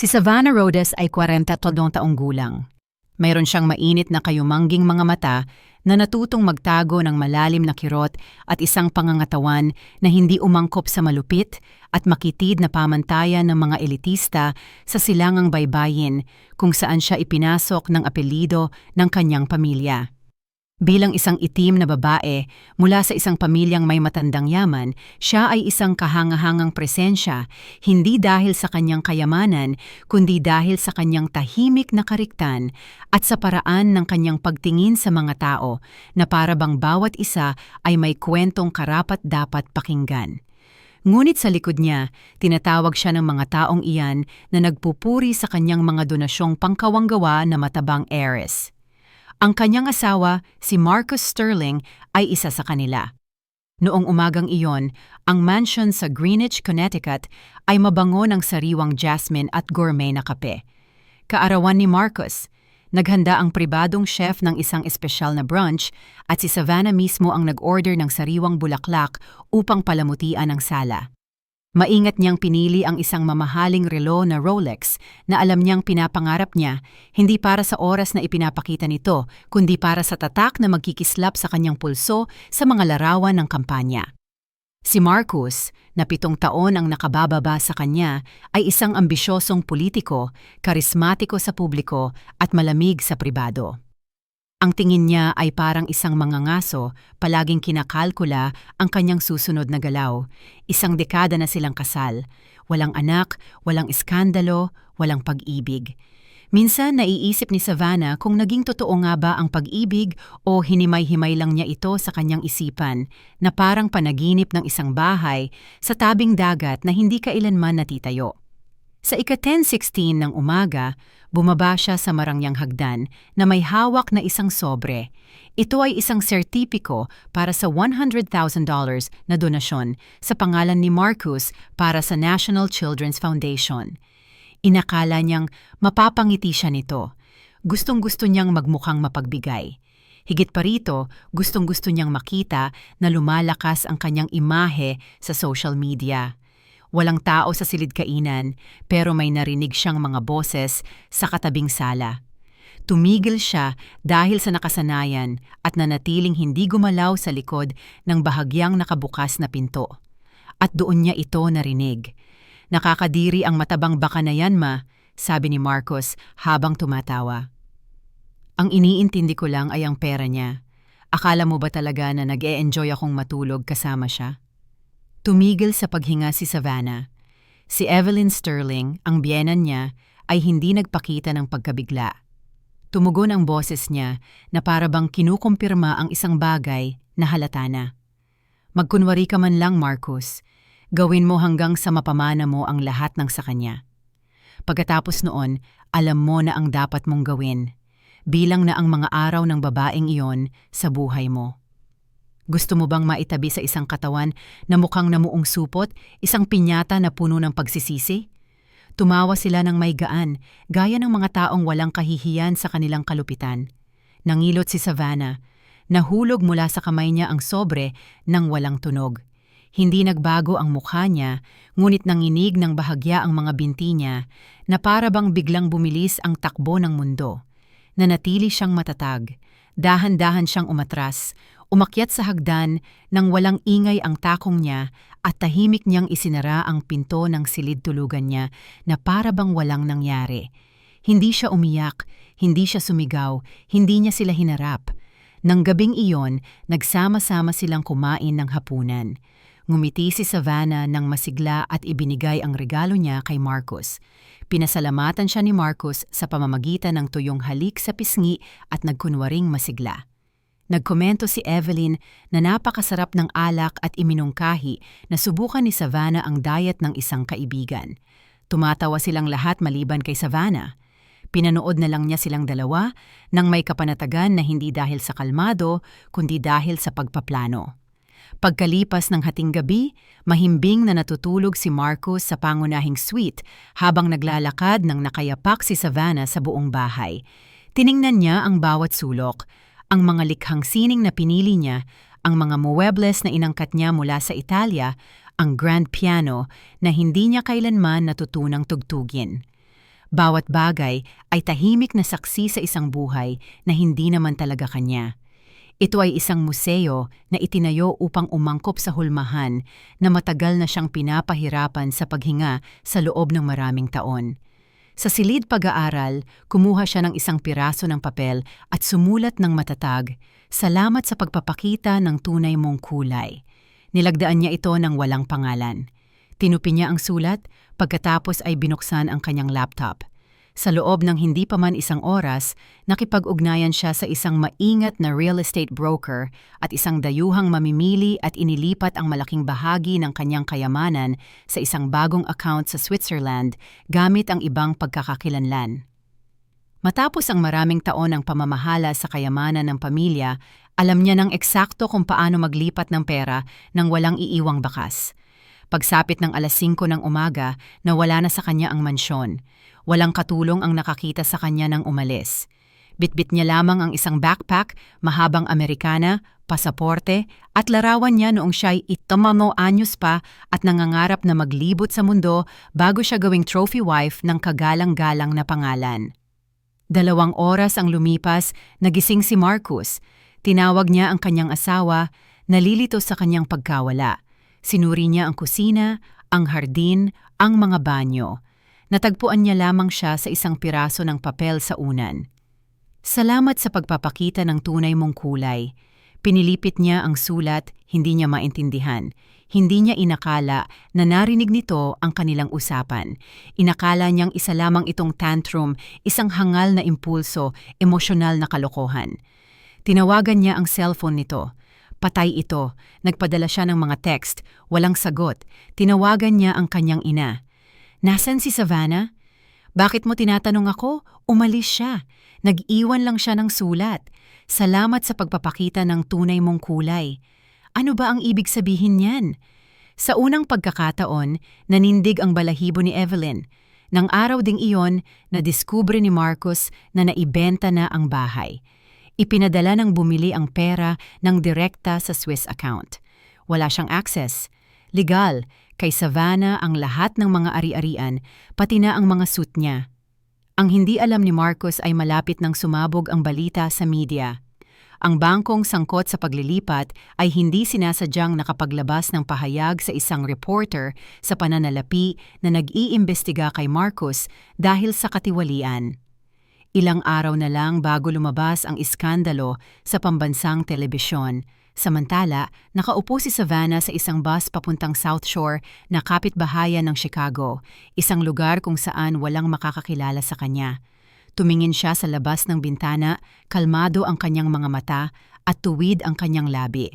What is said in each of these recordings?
Si Savannah Rhodes ay 43 taong gulang. Mayroon siyang mainit na kayumangging mga mata na natutong magtago ng malalim na kirot at isang pangangatawan na hindi umangkop sa malupit at makitid na pamantayan ng mga elitista sa silangang baybayin kung saan siya ipinasok ng apelyido ng kanyang pamilya. Bilang isang itim na babae mula sa isang pamilyang may matandang yaman, siya ay isang kahangahangang presensya, hindi dahil sa kanyang kayamanan, kundi dahil sa kanyang tahimik na kariktan at sa paraan ng kanyang pagtingin sa mga tao na para bang bawat isa ay may kwentong karapat-dapat pakinggan. Ngunit sa likod niya, tinatawag siya ng mga taong iyan na nagpupuri sa kanyang mga donasyong pangkawanggawa na matabang heiress. Ang kanyang asawa, si Marcus Sterling, ay isa sa kanila. Noong umagang iyon, ang mansion sa Greenwich, Connecticut ay mabango ng sariwang jasmine at gourmet na kape. Kaarawan ni Marcus, naghanda ang pribadong chef ng isang espesyal na brunch at si Savannah mismo ang nag-order ng sariwang bulaklak upang palamutian ang sala. Maingat niyang pinili ang isang mamahaling relo na Rolex na alam niyang pinapangarap niya, hindi para sa oras na ipinapakita nito, kundi para sa tatak na magkikislap sa kanyang pulso sa mga larawan ng kampanya. Si Marcus, na 7 taon ang nakabababa sa kanya, ay isang ambisyosong politiko, karismatiko sa publiko at malamig sa pribado. Ang tingin niya ay parang isang mangangaso, palaging kinakalkula ang kanyang susunod na galaw. Isang dekada na silang kasal. Walang anak, walang iskandalo, walang pag-ibig. Minsan naiisip ni Savannah kung naging totoo nga ba ang pag-ibig o hinimay-himay lang niya ito sa kanyang isipan na parang panaginip ng isang bahay sa tabing dagat na hindi kailanman natitayo. Sa ika-10:16 ng umaga, bumaba siya sa marangyang hagdan na may hawak na isang sobre. Ito ay isang sertipiko para sa $100,000 na donasyon sa pangalan ni Marcus para sa National Children's Foundation. Inakala niyang mapapangiti siya nito. Gustong-gusto niyang magmukhang mapagbigay. Higit pa rito, gustong-gusto niyang makita na lumalakas ang kanyang imahe sa social media. Walang tao sa silid-kainan, pero may narinig siyang mga boses sa katabing sala. Tumigil siya dahil sa nakasanayan at nanatiling hindi gumalaw sa likod ng bahagyang nakabukas na pinto. At doon niya ito narinig. "Nakakadiri ang matabang baka na yan, ma," sabi ni Marcus habang tumatawa. "Ang iniintindi ko lang ay ang pera niya. Akala mo ba talaga na nag-e-enjoy akong matulog kasama siya?" Tumigil sa paghinga si Savannah. Si Evelyn Sterling, ang biyenan niya, ay hindi nagpakita ng pagkabigla. Tumugon ang boses niya na para bang kinukumpirma ang isang bagay na halata na. "Magkunwari ka man lang, Marcus. Gawin mo hanggang sa mapamana mo ang lahat ng sa kanya. Pagkatapos noon, alam mo na ang dapat mong gawin. Bilang na ang mga araw ng babaeng iyon sa buhay mo. Gusto mo bang maitabi sa isang katawan na mukhang namuong supot, isang pinyata na puno ng pagsisisi?" Tumawa sila ng may gaan, gaya ng mga taong walang kahihiyan sa kanilang kalupitan. Nangilot si Savannah. Nahulog mula sa kamay niya ang sobre nang walang tunog. Hindi nagbago ang mukha niya, ngunit nanginig ng bahagya ang mga binti niya na para bang biglang bumilis ang takbo ng mundo. Nanatili siyang matatag. Dahan-dahan siyang umatras. Umakyat sa hagdan nang walang ingay ang takong niya at tahimik niyang isinara ang pinto ng silid-tulugan niya na para bang walang nangyari. Hindi siya umiyak, hindi siya sumigaw, hindi niya sila hinarap. Nang gabing iyon, nagsama-sama silang kumain ng hapunan. Ngumiti si Savannah nang masigla at ibinigay ang regalo niya kay Marcus. Pinasalamatan siya ni Marcus sa pamamagitan ng tuyong halik sa pisngi at nagkunwaring masigla. Nagkomento si Evelyn na napakasarap ng alak at iminungkahi na subukan ni Savannah ang diet ng isang kaibigan. Tumatawa silang lahat maliban kay Savannah. Pinanood na lang niya silang dalawa nang may kapanatagan na hindi dahil sa kalmado, kundi dahil sa pagpaplano. Pagkalipas ng hating gabi, mahimbing na natutulog si Marcus sa pangunahing suite habang naglalakad ng nakayapak si Savannah sa buong bahay. Tiningnan niya ang bawat sulok, ang mga likhang sining na pinili niya, ang mga muebles na inangkat niya mula sa Italia, ang grand piano na hindi niya kailanman natutunang tugtugin. Bawat bagay ay tahimik na saksi sa isang buhay na hindi naman talaga kanya. Ito ay isang museo na itinayo upang umangkop sa hulmahan na matagal na siyang pinapahirapan sa paghinga sa loob ng maraming taon. Sa silid pag-aaral, kumuha siya ng isang piraso ng papel at sumulat ng matatag, "Salamat sa pagpapakita ng tunay mong kulay." Nilagdaan niya ito ng walang pangalan. Tinupi niya ang sulat, pagkatapos ay binuksan ang kanyang laptop. Sa loob ng hindi pa man isang oras, nakipag-ugnayan siya sa isang maingat na real estate broker at isang dayuhang mamimili at inilipat ang malaking bahagi ng kanyang kayamanan sa isang bagong account sa Switzerland gamit ang ibang pagkakakilanlan. Matapos ang maraming taon ng pamamahala sa kayamanan ng pamilya, alam niya ng eksakto kung paano maglipat ng pera nang walang iiwang bakas. Pagsapit ng 5:00 ng umaga, nawala na sa kanya ang mansyon. Walang katulong ang nakakita sa kanya nang umalis. Bitbit niya lamang ang isang backpack, mahabang Amerikana, pasaporte, at larawan niya noong siya'y 8 anyos pa at nangangarap na maglibot sa mundo bago siya gawing trophy wife ng kagalang-galang na pangalan. 2 oras ang lumipas, nagising si Marcus. Tinawag niya ang kanyang asawa, nalilito sa kanyang pagkawala. Sinuri niya ang kusina, ang hardin, ang mga banyo. Natagpuan niya lamang siya sa isang piraso ng papel sa unan. "Salamat sa pagpapakita ng tunay mong kulay." Pinilipit niya ang sulat, hindi niya maintindihan. Hindi niya inakala na narinig nito ang kanilang usapan. Inakala niyang isa lamang itong tantrum, isang hangal na impulso, emosyonal na kalokohan. Tinawagan niya ang cellphone nito. Patay ito. Nagpadala siya ng mga text. Walang sagot. Tinawagan niya ang kanyang ina. "Nasaan si Savannah?" "Bakit mo tinatanong ako?" Umalis siya. Nag-iwan lang siya ng sulat. "Salamat sa pagpapakita ng tunay mong kulay." Ano ba ang ibig sabihin niyan? Sa unang pagkakataon, nanindig ang balahibo ni Evelyn. Nang araw ding iyon, nadiskubre ni Marcus na naibenta na ang bahay. Ipinadala ng bumili ang pera ng direkta sa Swiss account. Wala siyang access. Legal, kay Savannah ang lahat ng mga ari-arian, pati na ang mga suit niya. Ang hindi alam ni Marcus ay malapit nang sumabog ang balita sa media. Ang bangkong sangkot sa paglilipat ay hindi sinasadyang nakapaglabas ng pahayag sa isang reporter sa pananalapi na nag-iimbestiga kay Marcus dahil sa katiwalian. Ilang araw na lang bago lumabas ang iskandalo sa pambansang telebisyon. Samantala, nakaupo si Savannah sa isang bus papuntang South Shore na kapitbahayan ng Chicago, isang lugar kung saan walang makakakilala sa kanya. Tumingin siya sa labas ng bintana, kalmado ang kanyang mga mata at tuwid ang kanyang labi.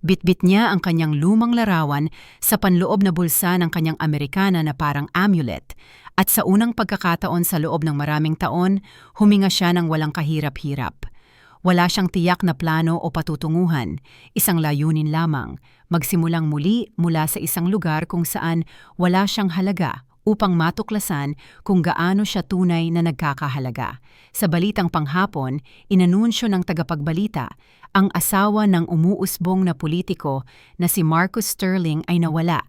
Bitbit niya ang kanyang lumang larawan sa panloob na bulsa ng kanyang Amerikana na parang amulet. At sa unang pagkakataon sa loob ng maraming taon, huminga siya ng walang kahirap-hirap. Wala siyang tiyak na plano o patutunguhan, isang layunin lamang, magsimulang muli mula sa isang lugar kung saan wala siyang halaga upang matuklasan kung gaano siya tunay na nagkakahalaga. Sa balitang panghapon, inanunsyo ng tagapagbalita, ang asawa ng umuusbong na politiko na si Marcus Sterling ay nawala.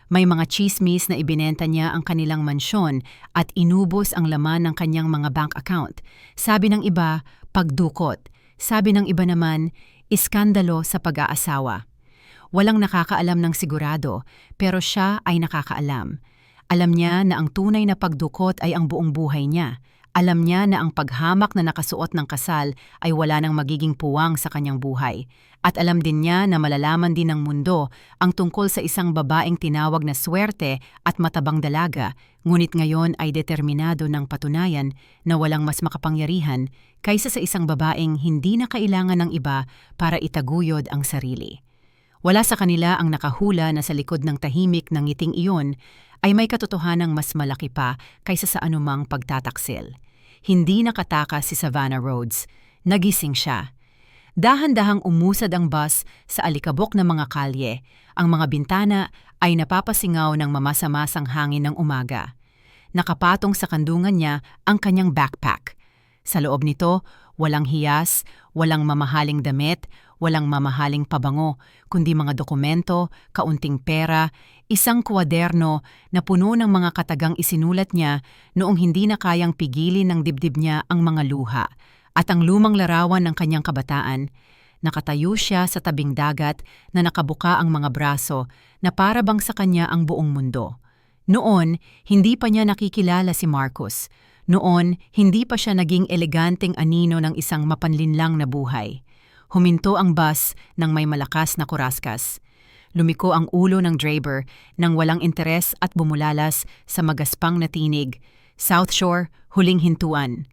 May mga tsismis na ibinenta niya ang kanilang mansyon at inubos ang laman ng kanyang mga bank account. Sabi ng iba, pagdukot. Sabi ng iba naman, iskandalo sa pag-aasawa. Walang nakakaalam ng sigurado, pero siya ay nakakaalam. Alam niya na ang tunay na pagdukot ay ang buong buhay niya. Alam niya na ang paghamak na nakasuot ng kasal ay wala nang magiging puwang sa kanyang buhay. At alam din niya na malalaman din ng mundo ang tungkol sa isang babaeng tinawag na swerte at matabang dalaga, ngunit ngayon ay determinado ng patunayan na walang mas makapangyarihan kaysa sa isang babaeng hindi na kailangan ng iba para itaguyod ang sarili. Wala sa kanila ang nakahula na sa likod ng tahimik ng ngiting iyon ay may katotohanang mas malaki pa kaysa sa anumang pagtataksil. Hindi nakatakas si Savannah Rhodes. Nagising siya. Dahan-dahang umusad ang bus sa alikabok na mga kalye. Ang mga bintana ay napapasingaw ng mamasa-masang hangin ng umaga. Nakapatong sa kandungan niya ang kanyang backpack. Sa loob nito, walang hiyas, walang mamahaling damit, Walang mamahaling pabango, kundi mga dokumento, kaunting pera, isang kwaderno na puno ng mga katagang isinulat niya noong hindi na kayang pigilin ng dibdib niya ang mga luha, at ang lumang larawan ng kanyang kabataan. Nakatayo siya sa tabing dagat na nakabuka ang mga braso na para bang sa kanya ang buong mundo. Noon, hindi pa niya nakikilala si Marcos. Noon, hindi pa siya naging eleganteng anino ng isang mapanlinlang na buhay. Huminto ang bus nang may malakas na kuraskas. Lumiko ang ulo ng driver nang walang interes at bumulalas sa magaspang na tinig. South Shore, huling hintuan.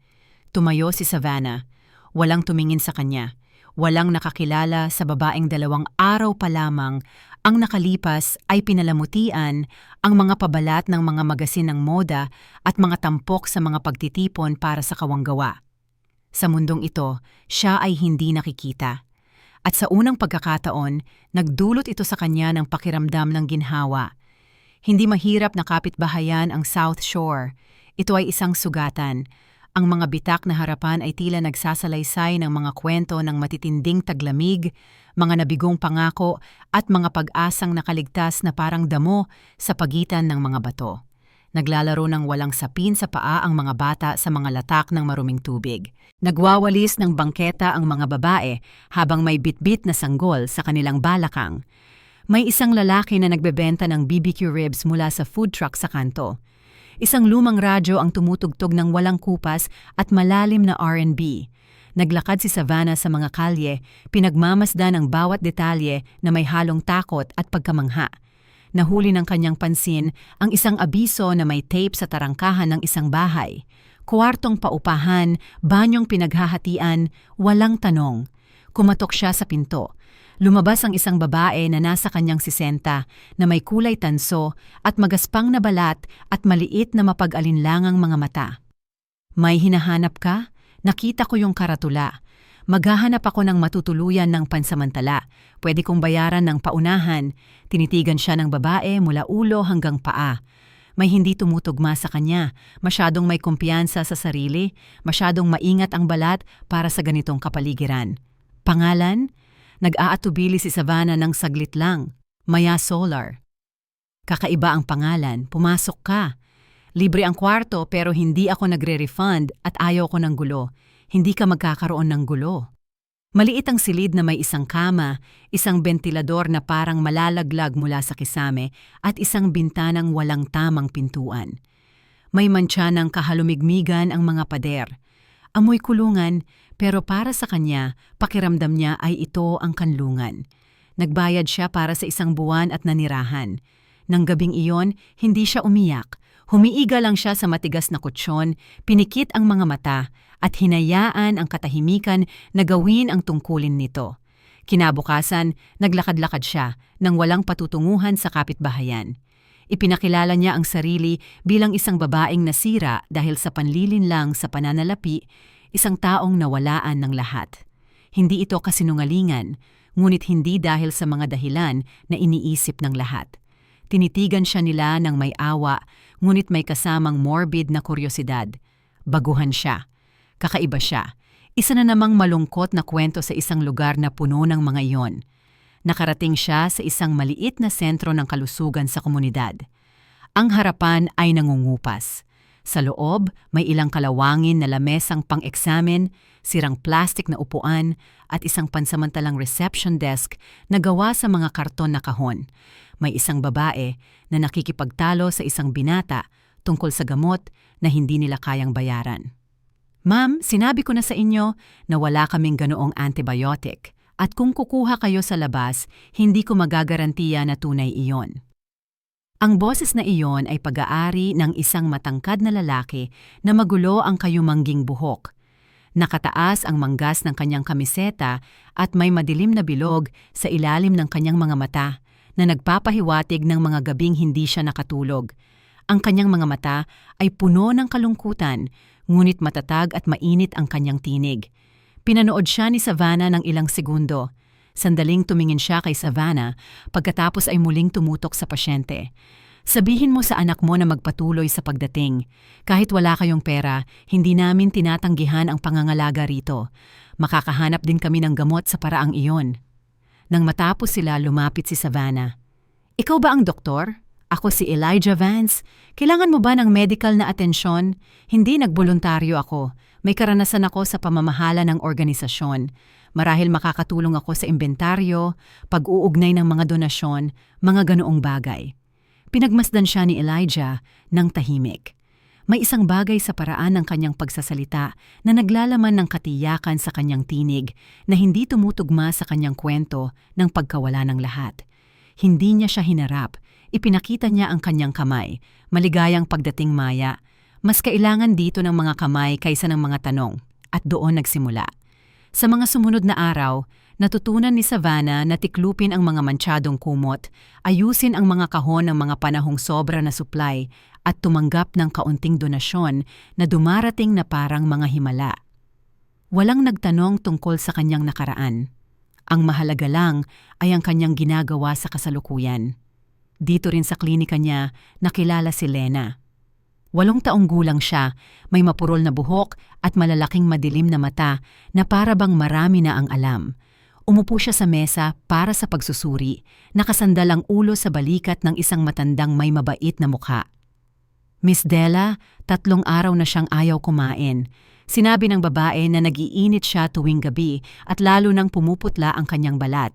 Tumayo si Savannah. Walang tumingin sa kanya. Walang nakakilala sa babaeng 2 araw pa lamang ang nakalipas ay pinalamutian ang mga pabalat ng mga magasin ng moda at mga tampok sa mga pagtitipon para sa kawanggawa. Sa mundong ito, siya ay hindi nakikita. At sa unang pagkakataon, nagdulot ito sa kanya ng pakiramdam ng ginhawa. Hindi mahirap na kapitbahayan ang South Shore. Ito ay isang sugatan. Ang mga bitak na harapan ay tila nagsasalaysay ng mga kwento ng matitinding taglamig, mga nabigong pangako at mga pag-asang nakaligtas na parang damo sa pagitan ng mga bato. Naglalaro ng walang sapin sa paa ang mga bata sa mga latak ng maruming tubig. Nagwawalis ng bangketa ang mga babae habang may bitbit na sanggol sa kanilang balakang. May isang lalaki na nagbebenta ng BBQ ribs mula sa food truck sa kanto. Isang lumang radyo ang tumutugtog ng walang kupas at malalim na R&B. Naglakad si Savannah sa mga kalye, pinagmamasdan ang bawat detalye na may halong takot at pagkamangha. Nahuli ng kanyang pansin ang isang abiso na may tape sa tarangkahan ng isang bahay. Kuwartong paupahan, banyong pinaghahatian, walang tanong. Kumatok siya sa pinto. Lumabas ang isang babae na nasa kanyang 60 na may kulay tanso at magaspang na balat at maliit na mapag-alinlangang mga mata. May hinahanap ka? Nakita ko yung karatula. Maghahanap ako ng matutuluyan ng pansamantala. Pwede kong bayaran ng paunahan. Tinitigan siya ng babae mula ulo hanggang paa. May hindi tumutugma sa kanya. Masyadong may kumpiyansa sa sarili. Masyadong maingat ang balat para sa ganitong kapaligiran. Pangalan? Nag-aatubili si Savannah ng saglit lang. Maya Solar. Kakaiba ang pangalan. Pumasok ka. Libre ang kwarto pero hindi ako nagre-refund at ayaw ko ng gulo. Hindi ka magkakaroon ng gulo. Maliit ang silid na may isang kama, isang bentilador na parang malalaglag mula sa kisame at isang bintanang walang tamang pintuan. May mantsa ng kahalumigmigan ang mga pader. Amoy kulungan, pero para sa kanya, pakiramdam niya ay ito ang kanlungan. Nagbayad siya para sa 1 buwan at nanirahan. Nang gabing iyon, hindi siya umiyak. Humiiga lang siya sa matigas na kutsyon, pinikit ang mga mata, at hinayaan ang katahimikan na gawin ang tungkulin nito. Kinabukasan, naglakad-lakad siya nang walang patutunguhan sa kapitbahayan. Ipinakilala niya ang sarili bilang isang babaeng nasira dahil sa panlilin lang sa pananalapi, isang taong nawalaan ng lahat. Hindi ito kasinungalingan, ngunit hindi dahil sa mga dahilan na iniisip ng lahat. Tinitigan siya nila ng may awa, ngunit may kasamang morbid na kuryosidad. Baguhan siya. Kakaiba siya. Isa na namang malungkot na kwento sa isang lugar na puno ng mga iyon. Nakarating siya sa isang maliit na sentro ng kalusugan sa komunidad. Ang harapan ay nangungupas. Sa loob, may ilang kalawangin na lamesang pang-eksamen, sirang plastik na upuan, at isang pansamantalang reception desk na gawa sa mga karton na kahon. May isang babae na nakikipagtalo sa isang binata tungkol sa gamot na hindi nila kayang bayaran. Ma'am, sinabi ko na sa inyo na wala kaming ganoong antibiotic at kung kukuha kayo sa labas, hindi ko magagarantiya na tunay iyon. Ang boses na iyon ay pag-aari ng isang matangkad na lalaki na magulo ang kayumangging buhok. Nakataas ang manggas ng kanyang kamiseta at may madilim na bilog sa ilalim ng kanyang mga mata na nagpapahiwatig ng mga gabing hindi siya nakatulog. Ang kanyang mga mata ay puno ng kalungkutan, ngunit matatag at mainit ang kanyang tinig. Pinanood siya ni Savannah ng ilang segundo. Sandaling tumingin siya kay Savannah, pagkatapos ay muling tumutok sa pasyente. Sabihin mo sa anak mo na magpatuloy sa pagdating. Kahit wala kayong pera, hindi namin tinatanggihan ang pangangalaga rito. Makakahanap din kami ng gamot sa paraang iyon. Nang matapos sila, lumapit si Savannah. Ikaw ba ang doktor? Ako si Elijah Vance. Kailangan mo ba ng medical na atensyon? Hindi, nagboluntaryo ako. May karanasan ako sa pamamahala ng organisasyon. Marahil makakatulong ako sa inventaryo, pag-uugnay ng mga donasyon, mga ganoong bagay. Pinagmasdan siya ni Elijah ng tahimik. May isang bagay sa paraan ng kanyang pagsasalita na naglalaman ng katiyakan sa kanyang tinig na hindi tumutugma sa kanyang kwento ng pagkawala ng lahat. Hindi niya siya hinarap. Ipinakita niya ang kanyang kamay. Maligayang pagdating, Maya. Mas kailangan dito ng mga kamay kaysa ng mga tanong. At doon nagsimula. Sa mga sumunod na araw, natutunan ni Savannah na tiklupin ang mga mantsadong kumot, ayusin ang mga kahon ng mga panahong sobra na supply, at tumanggap ng kaunting donasyon na dumarating na parang mga himala. Walang nagtanong tungkol sa kanyang nakaraan. Ang mahalaga lang ay ang kanyang ginagawa sa kasalukuyan. Dito rin sa klinika niya, nakilala si Lena. 8 taong gulang siya, may mapurol na buhok at malalaking madilim na mata na para bang marami na ang alam. Umupo siya sa mesa para sa pagsusuri, nakasandal ang ulo sa balikat ng isang matandang may mabait na mukha. Miss Della, 3 araw na siyang ayaw kumain. Sinabi ng babae na nag-iinit siya tuwing gabi at lalo nang pumuputla ang kanyang balat.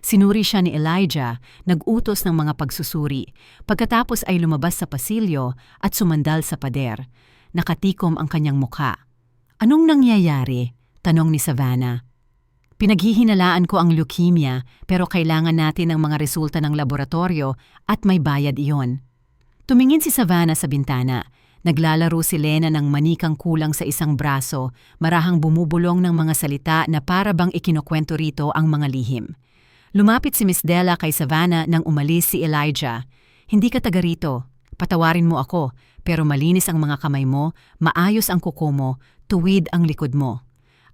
Sinuri siya ni Elijah, nag-utos ng mga pagsusuri. Pagkatapos ay lumabas sa pasilyo at sumandal sa pader. Nakatikom ang kanyang mukha. Anong nangyayari? Tanong ni Savannah. Pinaghihinalaan ko ang leukemia pero kailangan natin ng mga resulta ng laboratorio at may bayad iyon. Tumingin si Savannah sa bintana. Naglalaro si Lena ng manikang kulang sa isang braso, marahang bumubulong ng mga salita na para bang ikinukwento rito ang mga lihim. Lumapit si Miss Della kay Savannah nang umalis si Elijah. Hindi ka taga rito. Patawarin mo ako, pero malinis ang mga kamay mo, maayos ang kuko mo, tuwid ang likod mo.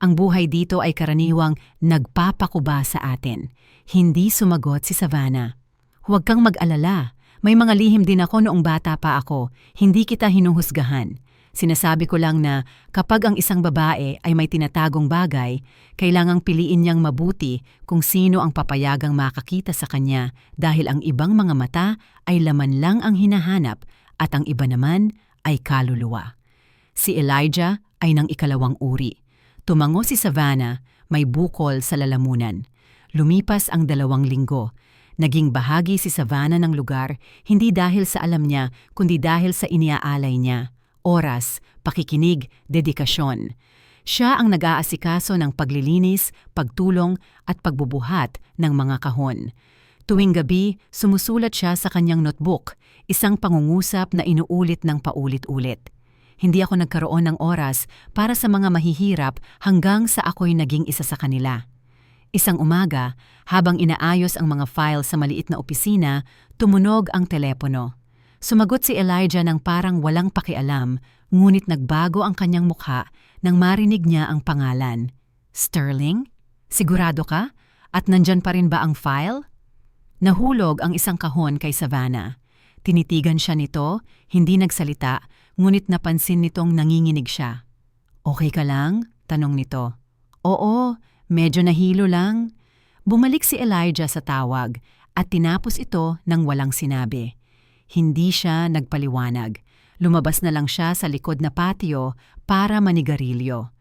Ang buhay dito ay karaniwang nagpapakuba sa atin. Hindi sumagot si Savannah. Huwag kang mag-alala. May mga lihim din ako noong bata pa ako. Hindi kita hinuhusgahan. Sinasabi ko lang na kapag ang isang babae ay may tinatagong bagay, kailangang piliin niyang mabuti kung sino ang papayagang makakita sa kanya dahil ang ibang mga mata ay laman lang ang hinahanap at ang iba naman ay kaluluwa. Si Elijah ay ng 2 uri. Tumango si Savannah, may bukol sa lalamunan. Lumipas ang 2 linggo. Naging bahagi si Savannah ng lugar hindi dahil sa alam niya kundi dahil sa iniaalay niya. Oras, pakikinig, dedikasyon. Siya ang nag-aasikaso ng paglilinis, pagtulong at pagbubuhat ng mga kahon. Tuwing gabi, sumusulat siya sa kanyang notebook, isang pangungusap na inuulit ng paulit-ulit. Hindi ako nagkaroon ng oras para sa mga mahihirap hanggang sa ako'y naging isa sa kanila. Isang umaga, habang inaayos ang mga file sa maliit na opisina, tumunog ang telepono. Sumagot si Elijah ng parang walang pakialam, ngunit nagbago ang kanyang mukha nang marinig niya ang pangalan. Sterling? Sigurado ka? At nandyan pa rin ba ang file? Nahulog ang isang kahon kay Savannah. Tinitigan siya nito, hindi nagsalita, ngunit napansin nitong nanginginig siya. Okay ka lang? Tanong nito. Oo, medyo nahilo lang. Bumalik si Elijah sa tawag at tinapos ito nang walang sinabi. Hindi siya nagpaliwanag. Lumabas na lang siya sa likod na patio para manigarilyo.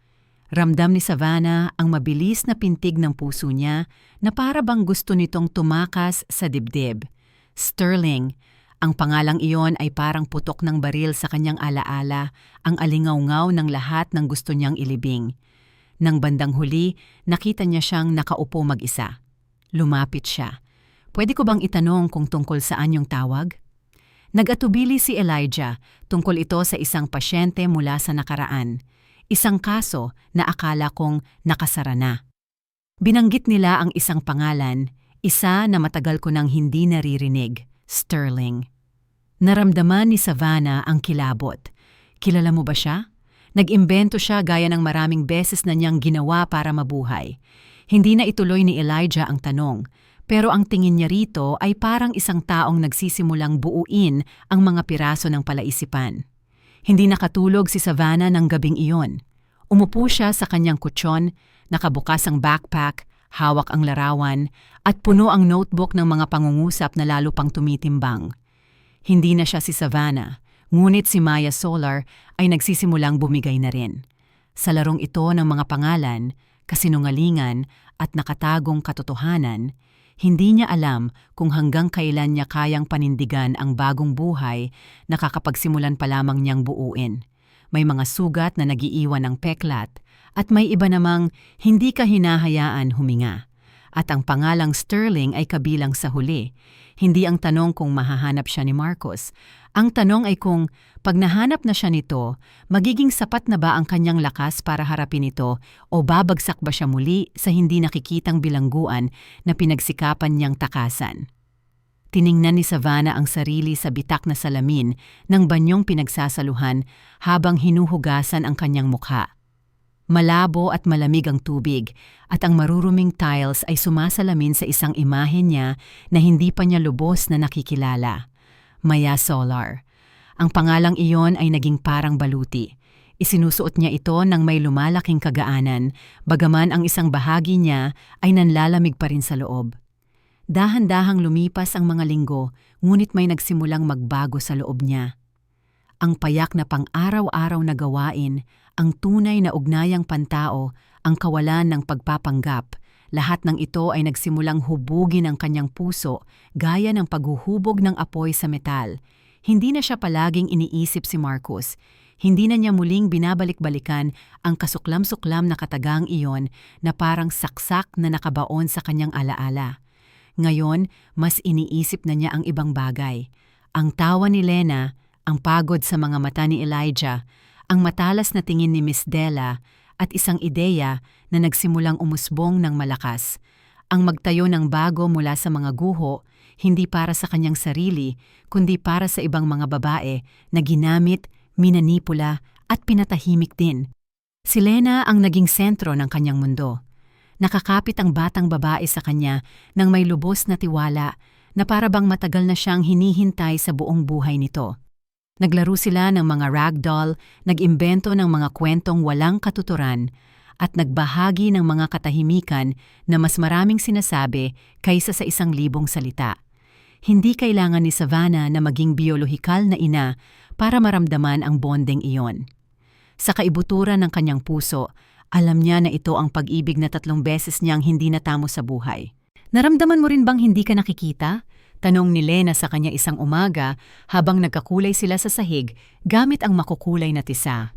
Ramdam ni Savannah ang mabilis na pintig ng puso niya na para bang gusto nitong tumakas sa dibdib. Sterling, ang pangalang iyon ay parang putok ng baril sa kanyang alaala, ang alingaw-ngaw ng lahat ng gusto niyang ilibing. Nang bandang huli, nakita niya siyang nakaupo mag-isa. Lumapit siya. Pwede ko bang itanong kung tungkol saan yung tawag? Nag-atubili si Elijah tungkol ito sa isang pasyente mula sa nakaraan. Isang kaso na akala kong nakasara na. Binanggit nila ang isang pangalan, isa na matagal ko nang hindi naririnig, Sterling. Naramdaman ni Savannah ang kilabot. Kilala mo ba siya? Nag-imbento siya gaya ng maraming beses na niyang ginawa para mabuhay. Hindi na ituloy ni Elijah ang tanong. Pero ang tingin niya rito ay parang isang taong nagsisimulang buuin ang mga piraso ng palaisipan. Hindi nakatulog si Savannah ng gabing iyon. Umupo siya sa kanyang kutsyon, nakabukas ang backpack, hawak ang larawan, at puno ang notebook ng mga pangungusap na lalo pang tumitimbang. Hindi na siya si Savannah, ngunit si Maya Solar ay nagsisimulang bumigay na rin. Sa larong ito ng mga pangalan, kasinungalingan at nakatagong katotohanan, hindi niya alam kung hanggang kailan niya kayang panindigan ang bagong buhay na kakapagsimulan pa lamang niyang buuin. May mga sugat na nagiiwan ng peklat at may iba namang hindi ka hinahayaan huminga. At ang pangalang Sterling ay kabilang sa huli. Hindi ang tanong kung mahahanap siya ni Marcos. Ang tanong ay kung pag nahanap na siya nito, magiging sapat na ba ang kanyang lakas para harapin ito o babagsak ba siya muli sa hindi nakikitang bilangguan na pinagsikapan niyang takasan. Tiningnan ni Savannah ang sarili sa bitak na salamin ng banyong pinagsasaluhan habang hinuhugasan ang kanyang mukha. Malabo at malamig ang tubig at ang maruruming tiles ay sumasalamin sa isang imahe niya na hindi pa niya lubos na nakikilala. Maya Solar. Ang pangalang iyon ay naging parang baluti. Isinusuot niya ito ng may lumalaking kagaanan, bagaman ang isang bahagi niya ay nanlalamig pa rin sa loob. Dahan-dahang lumipas ang mga linggo, ngunit may nagsimulang magbago sa loob niya. Ang payak na pang-araw-araw na gawain, ang tunay na ugnayang pantao, ang kawalan ng pagpapanggap, lahat ng ito ay nagsimulang hubugin ang kanyang puso gaya ng paghuhubog ng apoy sa metal. Hindi na siya palaging iniisip si Marcos. Hindi na niya muling binabalik-balikan ang kasuklam-suklam na katagang iyon na parang saksak na nakabaon sa kanyang alaala. Ngayon, mas iniisip na niya ang ibang bagay. Ang tawa ni Lena, ang pagod sa mga mata ni Elijah, ang matalas na tingin ni Miss Della, at isang ideya na nagsimulang umusbong ng malakas. Ang magtayo ng bago mula sa mga guho, hindi para sa kanyang sarili, kundi para sa ibang mga babae na ginamit, minanipula at pinatahimik din. Si Lena ang naging sentro ng kanyang mundo. Nakakapit ang batang babae sa kanya nang may lubos na tiwala na para bang matagal na siyang hinihintay sa buong buhay nito. Naglaro sila ng mga ragdoll, nag-imbento ng mga kwentong walang katuturan, at nagbahagi ng mga katahimikan na mas maraming sinasabi kaysa sa 1,000 salita. Hindi kailangan ni Savannah na maging biolohikal na ina para maramdaman ang bonding iyon. Sa kaibuturan ng kanyang puso, alam niya na ito ang pag-ibig na 3 beses niyang hindi natamo sa buhay. Naramdaman mo rin bang hindi ka nakikita? Tanong ni Lena sa kanya isang umaga habang nagkakulay sila sa sahig gamit ang makukulay na tisa.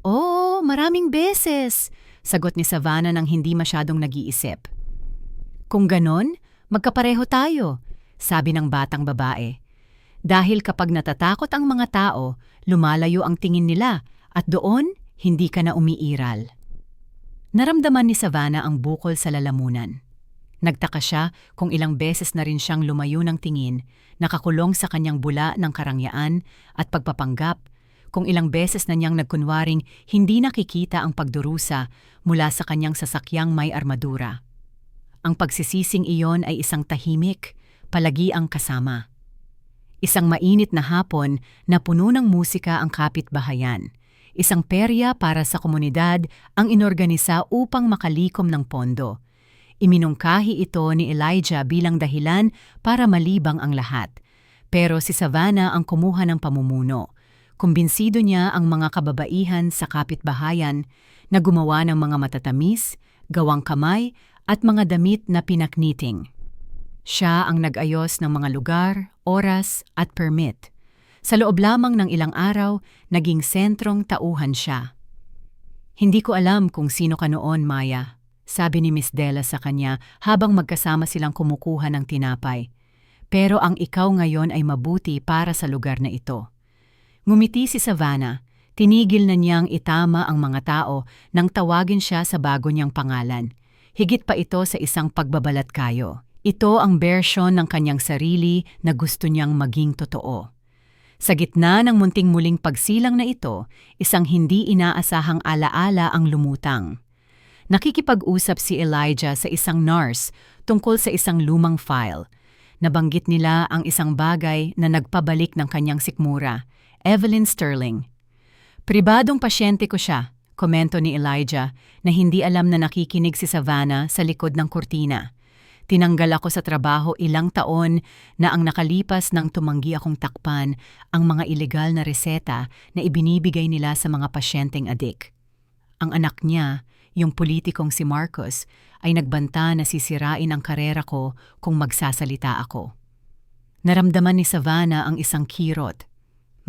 "Oo, maraming beses," sagot ni Savannah nang hindi masyadong nag-iisip. "Kung ganon, magkapareho tayo," sabi ng batang babae. "Dahil kapag natatakot ang mga tao, lumalayo ang tingin nila at doon hindi ka na umiiral." Naramdaman ni Savannah ang bukol sa lalamunan. Nagtaka siya kung ilang beses na rin siyang lumayo ng tingin, nakakulong sa kanyang bula ng karangyaan at pagpapanggap, kung ilang beses na niyang nagkunwaring hindi nakikita ang pagdurusa mula sa kanyang sasakyang may armadura. Ang pagsisising iyon ay isang tahimik, palagi ang kasama. Isang mainit na hapon na puno ng musika ang kapitbahayan. Isang perya para sa komunidad ang inorganisa upang makalikom ng pondo. Iminungkahi ito ni Elijah bilang dahilan para malibang ang lahat. Pero si Savannah ang kumuha ng pamumuno. Kumbinsido niya ang mga kababaihan sa kapitbahayan na gumawa ng mga matatamis, gawang kamay at mga damit na pinakniting. Siya ang nag-ayos ng mga lugar, oras at permit. Sa loob lamang ng ilang araw, naging sentrong tauhan siya. "Hindi ko alam kung sino ka noon, Maya," sabi ni Miss Della sa kanya habang magkasama silang kumukuha ng tinapay. "Pero ang ikaw ngayon ay mabuti para sa lugar na ito." Ngumiti si Savannah. Tinigil na niyang itama ang mga tao nang tawagin siya sa bago niyang pangalan. Higit pa ito sa isang pagbabalat kayo. Ito ang bersyon ng kanyang sarili na gusto niyang maging totoo. Sa gitna ng munting muling pagsilang na ito, isang hindi inaasahang alaala ang lumutang. Nakikipag-usap si Elijah sa isang nurse tungkol sa isang lumang file. Nabanggit nila ang isang bagay na nagpabalik ng kanyang sikmura, Evelyn Sterling. Pribadong pasyente ko siya, komento ni Elijah na hindi alam na nakikinig si Savannah sa likod ng kurtina. Tinanggal ako sa trabaho ilang taon na ang nakalipas nang tumanggi akong takpan ang mga ilegal na reseta na ibinibigay nila sa mga pasyenteng adik. Ang anak niya, yung politikong si Marcos, ay nagbanta na sisirain ang karera ko kung magsasalita ako. Naramdaman ni Savannah ang isang kirot.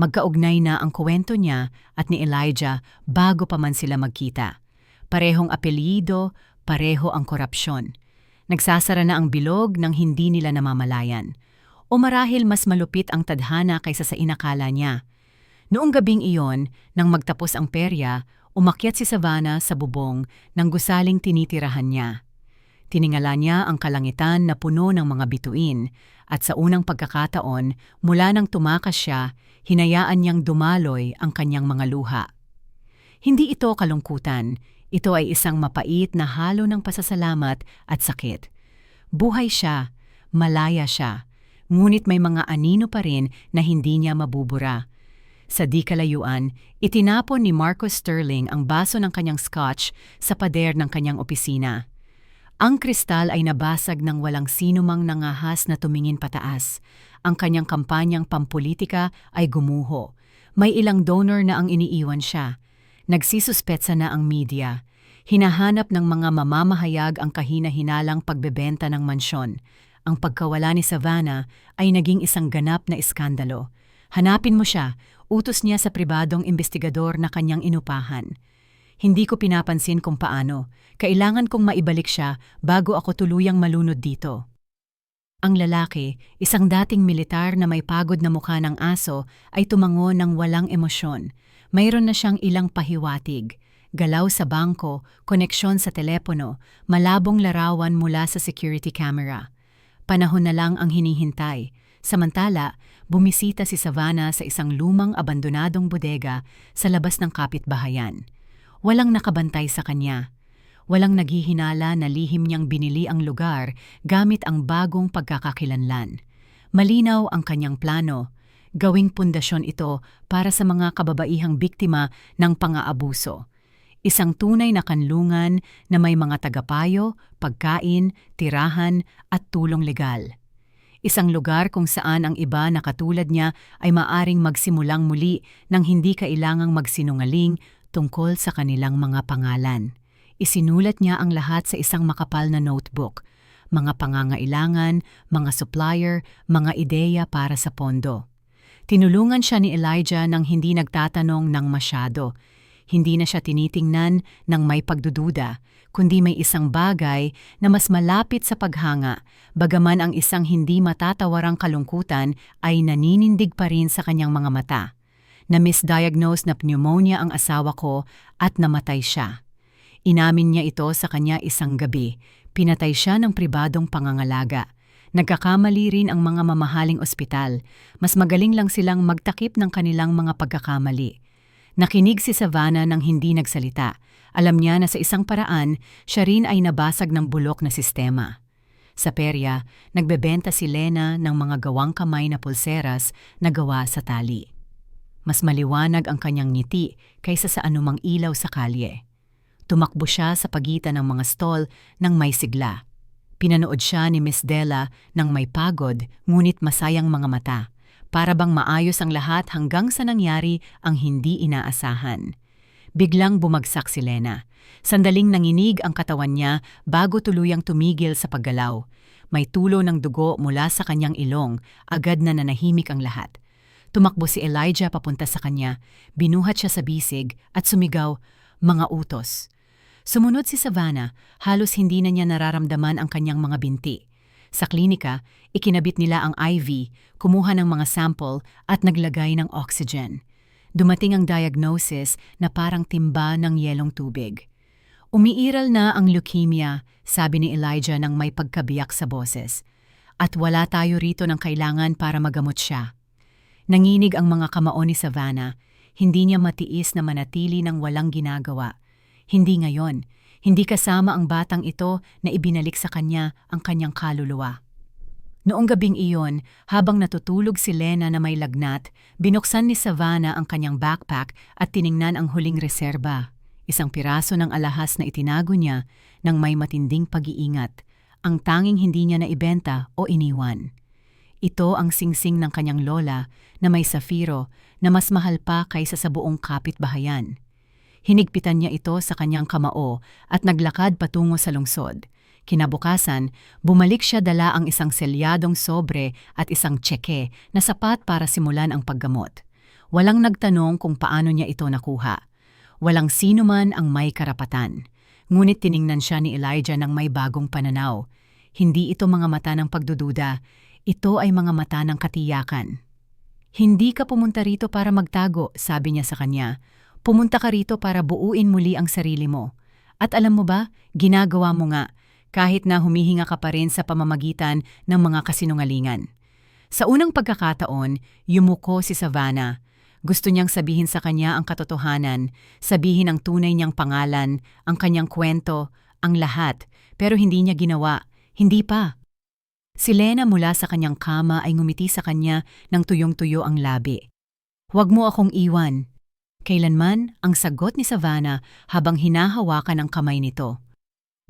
Magkaugnay na ang kwento niya at ni Elijah bago pa man sila magkita. Parehong apelyido, pareho ang korupsyon. Nagsasara na ang bilog nang hindi nila namamalayan. O marahil mas malupit ang tadhana kaysa sa inakala niya. Noong gabing iyon, nang magtapos ang perya, umakyat si Savannah sa bubong ng gusaling tinitirahan niya. Tiningala niya ang kalangitan na puno ng mga bituin at sa unang pagkakataon, mula nang tumakas siya, hinayaan niyang dumaloy ang kanyang mga luha. Hindi ito kalungkutan. Ito ay isang mapait na halo ng pasasalamat at sakit. Buhay siya, malaya siya, ngunit may mga anino pa rin na hindi niya mabubura. Sa di kalayuan, itinapon ni Marcos Sterling ang baso ng kanyang scotch sa pader ng kanyang opisina. Ang kristal ay nabasag ng walang sinumang nangahas na tumingin pataas. Ang kanyang kampanyang pampolitika ay gumuho. May ilang donor na ang iniiwan siya. Nagsisuspetsa na ang media. Hinahanap ng mga mamamahayag ang kahina-hinalang pagbebenta ng mansyon. Ang pagkawala ni Savannah ay naging isang ganap na iskandalo. Hanapin mo siya, utos niya sa pribadong investigador na kanyang inupahan. Hindi ko pinapansin kung paano. Kailangan kong maibalik siya bago ako tuluyang malunod dito. Ang lalaki, isang dating militar na may pagod na mukha ng aso, ay tumango ng walang emosyon. Mayroon na siyang ilang pahiwatig. Galaw sa bangko, koneksyon sa telepono, malabong larawan mula sa security camera. Panahon na lang ang hinihintay. Samantala, bumisita si Savannah sa isang lumang abandonadong bodega sa labas ng kapitbahayan. Walang nakabantay sa kanya. Walang naghihinala na lihim niyang binili ang lugar gamit ang bagong pagkakakilanlan. Malinaw ang kanyang plano. Gawing pundasyon ito para sa mga kababaihang biktima ng pang-aabuso. Isang tunay na kanlungan na may mga tagapayo, pagkain, tirahan at tulong legal. Isang lugar kung saan ang iba na katulad niya ay maaring magsimulang muli nang hindi kailangang magsinungaling tungkol sa kanilang mga pangalan. Isinulat niya ang lahat sa isang makapal na notebook. Mga pangangailangan, mga supplier, mga ideya para sa pondo. Tinulungan siya ni Elijah nang hindi nagtatanong ng masyado. Hindi na siya tinitingnan ng may pagdududa, kundi may isang bagay na mas malapit sa paghanga, bagaman ang isang hindi matatawarang kalungkutan ay naninindig pa rin sa kanyang mga mata. Na-misdiagnose na pneumonia ang asawa ko at namatay siya. Inamin niya ito sa kanya isang gabi. Pinatay siya ng pribadong pangangalaga. Nagkakamali rin ang mga mamahaling ospital. Mas magaling lang silang magtakip ng kanilang mga pagkakamali. Nakinig si Savannah nang hindi nagsalita. Alam niya na sa isang paraan, siya rin ay nabasag ng bulok na sistema. Sa perya, nagbebenta si Lena ng mga gawang kamay na pulseras na gawa sa tali. Mas maliwanag ang kanyang ngiti kaysa sa anumang ilaw sa kalye. Tumakbo siya sa pagitan ng mga stall nang may sigla. Pinanood siya ni Miss Della ng may pagod ngunit masayang mga mata. Para bang maayos ang lahat hanggang sa nangyari ang hindi inaasahan. Biglang bumagsak si Lena. Sandaling nanginig ang katawan niya bago tuluyang tumigil sa paggalaw. May tulo ng dugo mula sa kanyang ilong, agad na nanahimik ang lahat. Tumakbo si Elijah papunta sa kanya, binuhat siya sa bisig at sumigaw, "Mga utos." Sumunod si Savannah, halos hindi na niya nararamdaman ang kanyang mga binti. Sa klinika, ikinabit nila ang IV, kumuha ng mga sample at naglagay ng oxygen. Dumating ang diagnosis na parang timba ng yelong tubig. Umiiral na ang leukemia, sabi ni Elijah nang may pagkabiyak sa boses. At wala tayo rito ng kailangan para magamot siya. Nanginig ang mga kamao ni Savannah, hindi niya matiis na manatili ng walang ginagawa. Hindi ngayon, hindi kasama ang batang ito na ibinalik sa kanya ang kanyang kaluluwa. Noong gabing iyon, habang natutulog si Lena na may lagnat, binuksan ni Savannah ang kanyang backpack at tiningnan ang huling reserba, isang piraso ng alahas na itinago niya ng may matinding pag-iingat, ang tanging hindi niya naibenta o iniwan. Ito ang singsing ng kanyang lola na may safiro na mas mahal pa kaysa sa buong kapitbahayan. Hinigpitan niya ito sa kanyang kamao at naglakad patungo sa lungsod. Kinabukasan, bumalik siya dala ang isang selyadong sobre at isang tseke na sapat para simulan ang paggamot. Walang nagtanong kung paano niya ito nakuha. Walang sino man ang may karapatan. Ngunit tiningnan siya ni Elijah ng may bagong pananaw. Hindi ito mga mata ng pagdududa, ito ay mga mata ng katiyakan. Hindi ka pumunta rito para magtago, sabi niya sa kanya. Pumunta ka rito para buuin muli ang sarili mo. At alam mo ba, ginagawa mo nga, kahit na humihinga ka pa rin sa pamamagitan ng mga kasinungalingan. Sa unang pagkakataon, yumuko si Savannah. Gusto niyang sabihin sa kanya ang katotohanan, sabihin ang tunay niyang pangalan, ang kanyang kwento, ang lahat, pero hindi niya ginawa, hindi pa. Si Lena mula sa kanyang kama ay ngumiti sa kanya ng tuyong-tuyo ang labi. "Huwag mo akong iwan." Kailanman ang sagot ni Savannah habang hinahawakan ang kamay nito.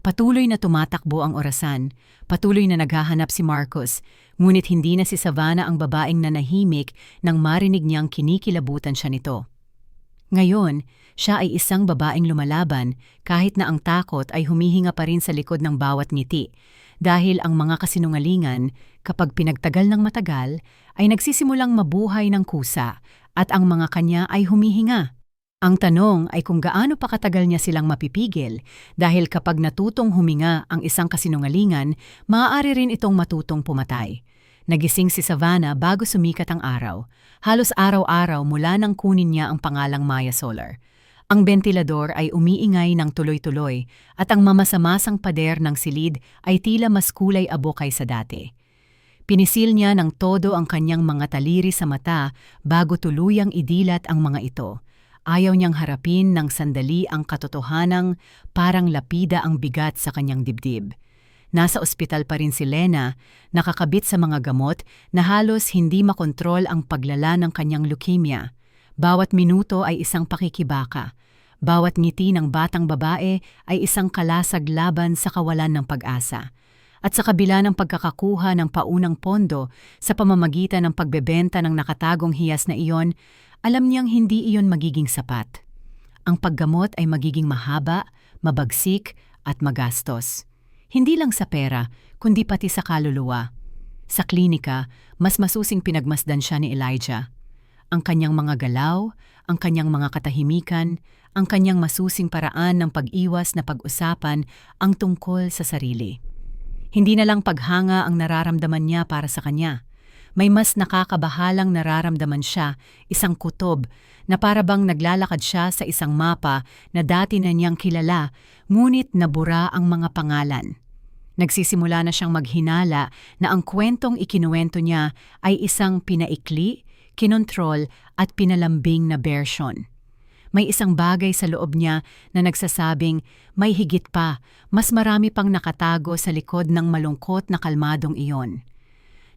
Patuloy na tumatakbo ang orasan, patuloy na naghahanap si Marcus, ngunit hindi na si Savannah ang babaeng nanahimik nang marinig niyang kinikilabutan siya nito. Ngayon, siya ay isang babaeng lumalaban kahit na ang takot ay humihinga pa rin sa likod ng bawat ngiti, dahil ang mga kasinungalingan, kapag pinagtagal ng matagal, ay nagsisimulang mabuhay ng kusa at ang mga kanya ay humihinga. Ang tanong ay kung gaano pa katagal niya silang mapipigil dahil kapag natutong huminga ang isang kasinungalingan, maaari rin itong matutong pumatay. Nagising si Savannah bago sumikat ang araw. Halos araw-araw mula nang kunin niya ang pangalang Maya Solar. Ang bentilador ay umiingay ng tuloy-tuloy at ang mamasamasang pader ng silid ay tila mas kulay abo kaysa dati. Pinisil niya ng todo ang kanyang mga taliri sa mata bago tuluyang idilat ang mga ito. Ayaw niyang harapin ng sandali ang katotohanang parang lapida ang bigat sa kanyang dibdib. Nasa ospital pa rin si Lena, nakakabit sa mga gamot na halos hindi makontrol ang paglala ng kanyang leukemia. Bawat minuto ay isang pakikibaka. Bawat ngiti ng batang babae ay isang kalasag laban sa kawalan ng pag-asa. At sa kabila ng pagkakakuha ng paunang pondo sa pamamagitan ng pagbebenta ng nakatagong hiyas na iyon, alam niyang hindi iyon magiging sapat. Ang paggamot ay magiging mahaba, mabagsik at magastos. Hindi lang sa pera, kundi pati sa kaluluwa. Sa klinika, mas masusing pinagmasdan siya ni Elijah. Ang kanyang mga galaw, ang kanyang mga katahimikan, ang kanyang masusing paraan ng pag-iwas na pag-usapan ang tungkol sa sarili. Hindi na lang paghanga ang nararamdaman niya para sa kanya. May mas nakakabahalang nararamdaman siya, isang kutob, na parabang naglalakad siya sa isang mapa na dati na niyang kilala, ngunit nabura ang mga pangalan. Nagsisimula na siyang maghinala na ang kwentong ikinuwento niya ay isang pinaikli, kinontrol at pinalambing na bersyon. May isang bagay sa loob niya na nagsasabing may higit pa, mas marami pang nakatago sa likod ng malungkot na kalmadong iyon.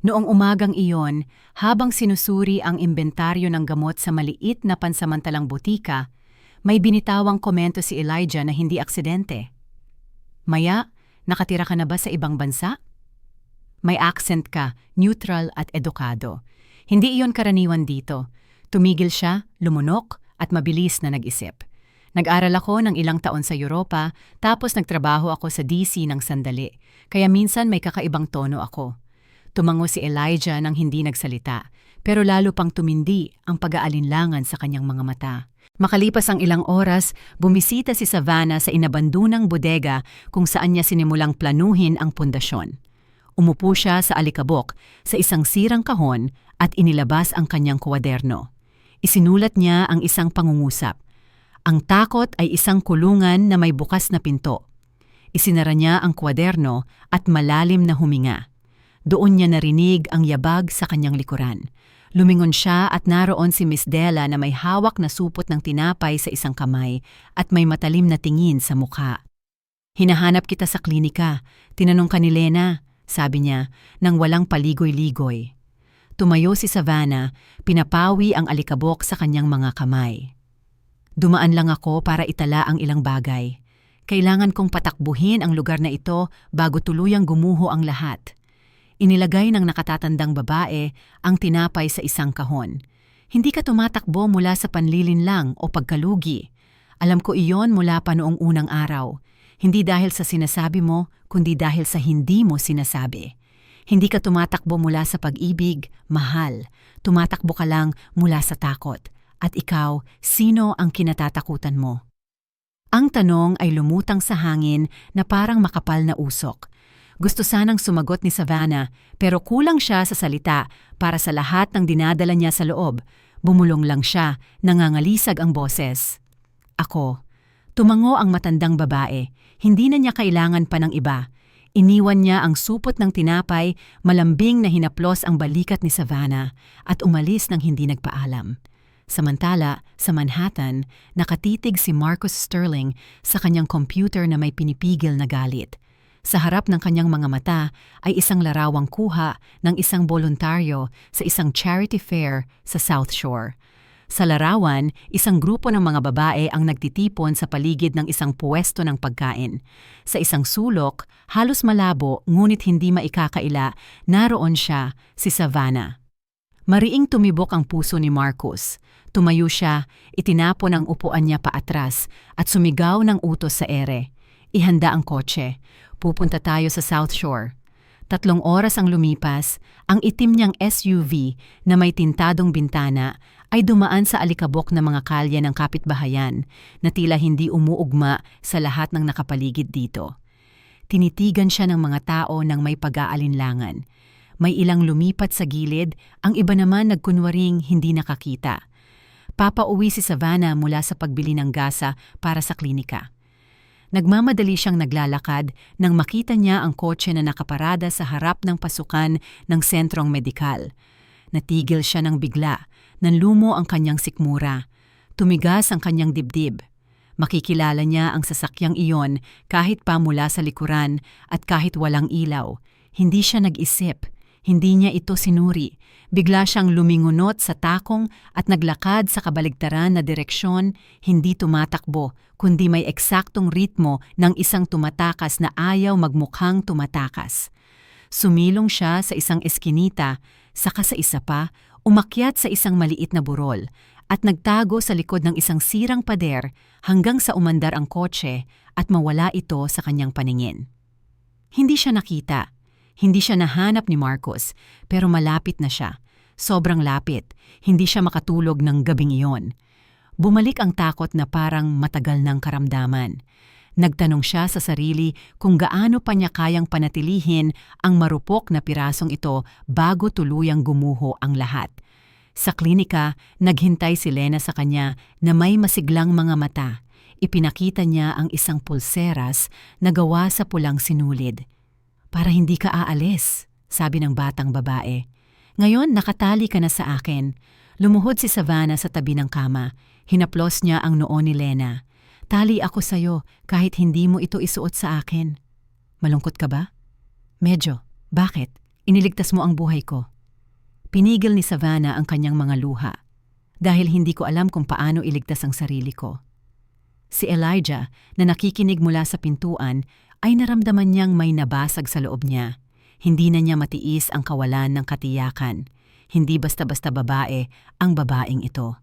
Noong umagang iyon, habang sinusuri ang imbentaryo ng gamot sa maliit na pansamantalang butika, may binitawang komento si Elijah na hindi aksidente. "Maya, nakatira ka na ba sa ibang bansa?" May accent ka, neutral at edukado. Hindi iyon karaniwan dito. Tumigil siya, lumunok, at mabilis na nag-isip. "Nag-aral ako ng ilang taon sa Europa, tapos nagtrabaho ako sa DC ng sandali, kaya minsan may kakaibang tono ako." Tumango si Elijah nang hindi nagsalita, pero lalo pang tumindi ang pag-aalinlangan sa kanyang mga mata. Makalipas ang ilang oras, bumisita si Savannah sa inabandunang bodega kung saan niya sinimulang planuhin ang pundasyon. Umupo siya sa alikabok sa isang sirang kahon at inilabas ang kanyang kwaderno. Isinulat niya ang isang pangungusap. Ang takot ay isang kulungan na may bukas na pinto. Isinara niya ang kwaderno at malalim na huminga. Doon niya narinig ang yabag sa kanyang likuran. Lumingon siya at naroon si Miss Della na may hawak na supot ng tinapay sa isang kamay at may matalim na tingin sa mukha. Hinahanap kita sa klinika. Tinanong ka ni Lena, sabi niya, nang walang paligoy-ligoy. Tumayo si Savannah, pinapawi ang alikabok sa kanyang mga kamay. Dumaan lang ako para itala ang ilang bagay. Kailangan kong patakbuhin ang lugar na ito bago tuluyang gumuho ang lahat. Inilagay ng nakatatandang babae ang tinapay sa isang kahon. Hindi ka tumatakbo mula sa panlilinlang o pagkalugi. Alam ko iyon mula pa noong unang araw. Hindi dahil sa sinasabi mo, kundi dahil sa hindi mo sinasabi. Hindi ka tumatakbo mula sa pag-ibig, mahal. Tumatakbo ka lang mula sa takot. At ikaw, sino ang kinatatakutan mo? Ang tanong ay lumutang sa hangin na parang makapal na usok. Gusto sanang sumagot ni Savannah pero kulang siya sa salita para sa lahat ng dinadala niya sa loob. Bumulong lang siya, nangangalisag ang boses. Ako. Tumango ang matandang babae. Hindi na niya kailangan pa ng iba. Iniwan niya ang supot ng tinapay, malambing na hinaplos ang balikat ni Savannah at umalis nang hindi nagpaalam. Samantala, sa Manhattan, nakatitig si Marcus Sterling sa kanyang computer na may pinipigil na galit. Sa harap ng kanyang mga mata ay isang larawang kuha ng isang voluntaryo sa isang charity fair sa South Shore. Sa larawan, isang grupo ng mga babae ang nagtitipon sa paligid ng isang puwesto ng pagkain. Sa isang sulok, halos malabo ngunit hindi maikakaila, naroon siya, si Savannah. Mariing tumibok ang puso ni Marcus. Tumayo siya, itinapon ang upuan niya paatras at sumigaw ng utos sa ere. Ihanda ang kotse. Pupunta tayo sa South Shore. 3 oras ang lumipas, ang itim niyang SUV na may tintadong bintana ay dumaan sa alikabok na mga kalye ng kapitbahayan na tila hindi umuugma sa lahat ng nakapaligid dito. Tinitigan siya ng mga tao ng may pag-aalinlangan. May ilang lumipat sa gilid, ang iba naman nagkunwaring hindi nakakita. Papauwi si Savannah mula sa pagbili ng gasa para sa klinika. Nagmamadali siyang naglalakad nang makita niya ang kotse na nakaparada sa harap ng pasukan ng sentrong medikal. Natigil siya ng bigla, nanlumo ang kanyang sikmura. Tumigas ang kanyang dibdib. Makikilala niya ang sasakyang iyon kahit pa mula sa likuran at kahit walang ilaw. Hindi siya nag-isip. Hindi niya ito sinuri. Bigla siyang lumingunot sa takong at naglakad sa kabaligtaran na direksyon, hindi tumatakbo, kundi may eksaktong ritmo ng isang tumatakas na ayaw magmukhang tumatakas. Sumilong siya sa isang eskinita, saka sa isa pa, umakyat sa isang maliit na burol, at nagtago sa likod ng isang sirang pader hanggang sa umandar ang kotse at mawala ito sa kanyang paningin. Hindi siya nakita. Hindi siya nahanap ni Marcus, pero malapit na siya. Sobrang lapit. Hindi siya makatulog ng gabing iyon. Bumalik ang takot na parang matagal ng karamdaman. Nagtanong siya sa sarili kung gaano pa niya kayang panatilihin ang marupok na pirasong ito bago tuluyang gumuho ang lahat. Sa klinika, naghintay si Lena sa kanya na may masiglang mga mata. Ipinakita niya ang isang pulseras na gawa sa pulang sinulid. Para hindi ka aalis, sabi ng batang babae. Ngayon nakatali ka na sa akin. Lumuhod si Savannah sa tabi ng kama. Hinaplos niya ang noo ni Lena. Tali ako sa'yo kahit hindi mo ito isuot sa akin. Malungkot ka ba? Medyo. Bakit? Iniligtas mo ang buhay ko. Pinigil ni Savannah ang kanyang mga luha. Dahil hindi ko alam kung paano iligtas ang sarili ko. Si Elijah, na nakikinig mula sa pintuan, ay naramdaman niyang may nabasag sa loob niya. Hindi na niya matiis ang kawalan ng katiyakan. Hindi basta-basta babae ang babaeng ito.